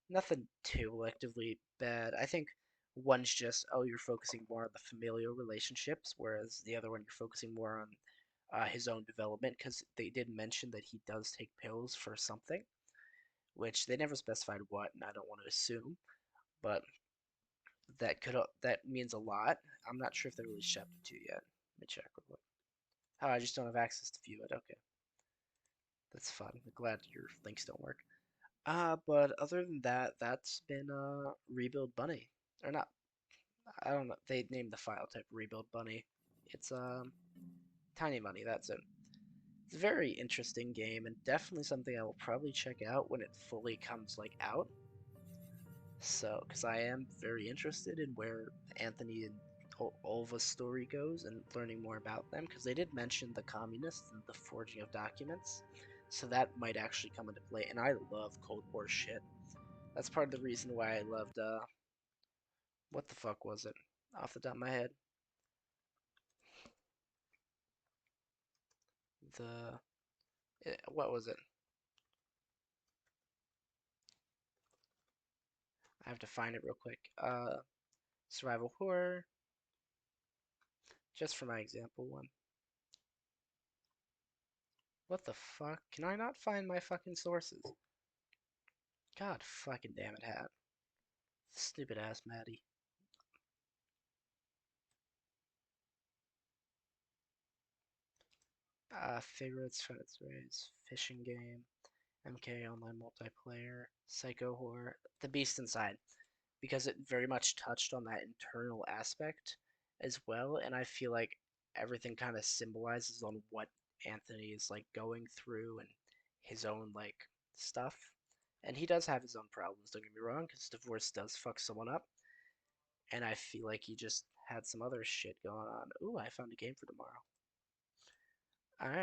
Nothing too collectively bad. I think one's just, oh, you're focusing more on the familial relationships, whereas the other one you're focusing more on his own development, because they did mention that he does take pills for something, which they never specified what, and I don't want to assume, but that means a lot. I'm not sure if they released chapter 2 yet. Let me check real quick. Oh, I just don't have access to view it. Okay, that's fun. I'm glad your links don't work. But other than that, that's been Rebuild Bunny. Or not, I don't know. They named the file type Rebuild Bunny. It's Tiny Money, that's it. It's a very interesting game and definitely something I will probably check out when it fully comes like out. So, because I am very interested in where Anthony and Olva's story goes and learning more about them, because they did mention the communists and the forging of documents, so that might actually come into play. And I love Cold War shit. That's part of the reason why I loved, what the fuck was it? Off the top of my head. What was it? I have to find it real quick. Survival horror, just for my example one. What the fuck? Can I not find my fucking sources? God fucking damn it, Hat. Stupid ass Maddie. Favorites, Fred's Rays, Fishing Game, MK Online Multiplayer, Psycho Horror, The Beast Inside, because it very much touched on that internal aspect as well, and I feel like everything kind of symbolizes on what Anthony is like going through and his own like stuff. And he does have his own problems, don't get me wrong, because divorce does fuck someone up. And I feel like he just had some other shit going on. Ooh, I found a game for tomorrow. Alright.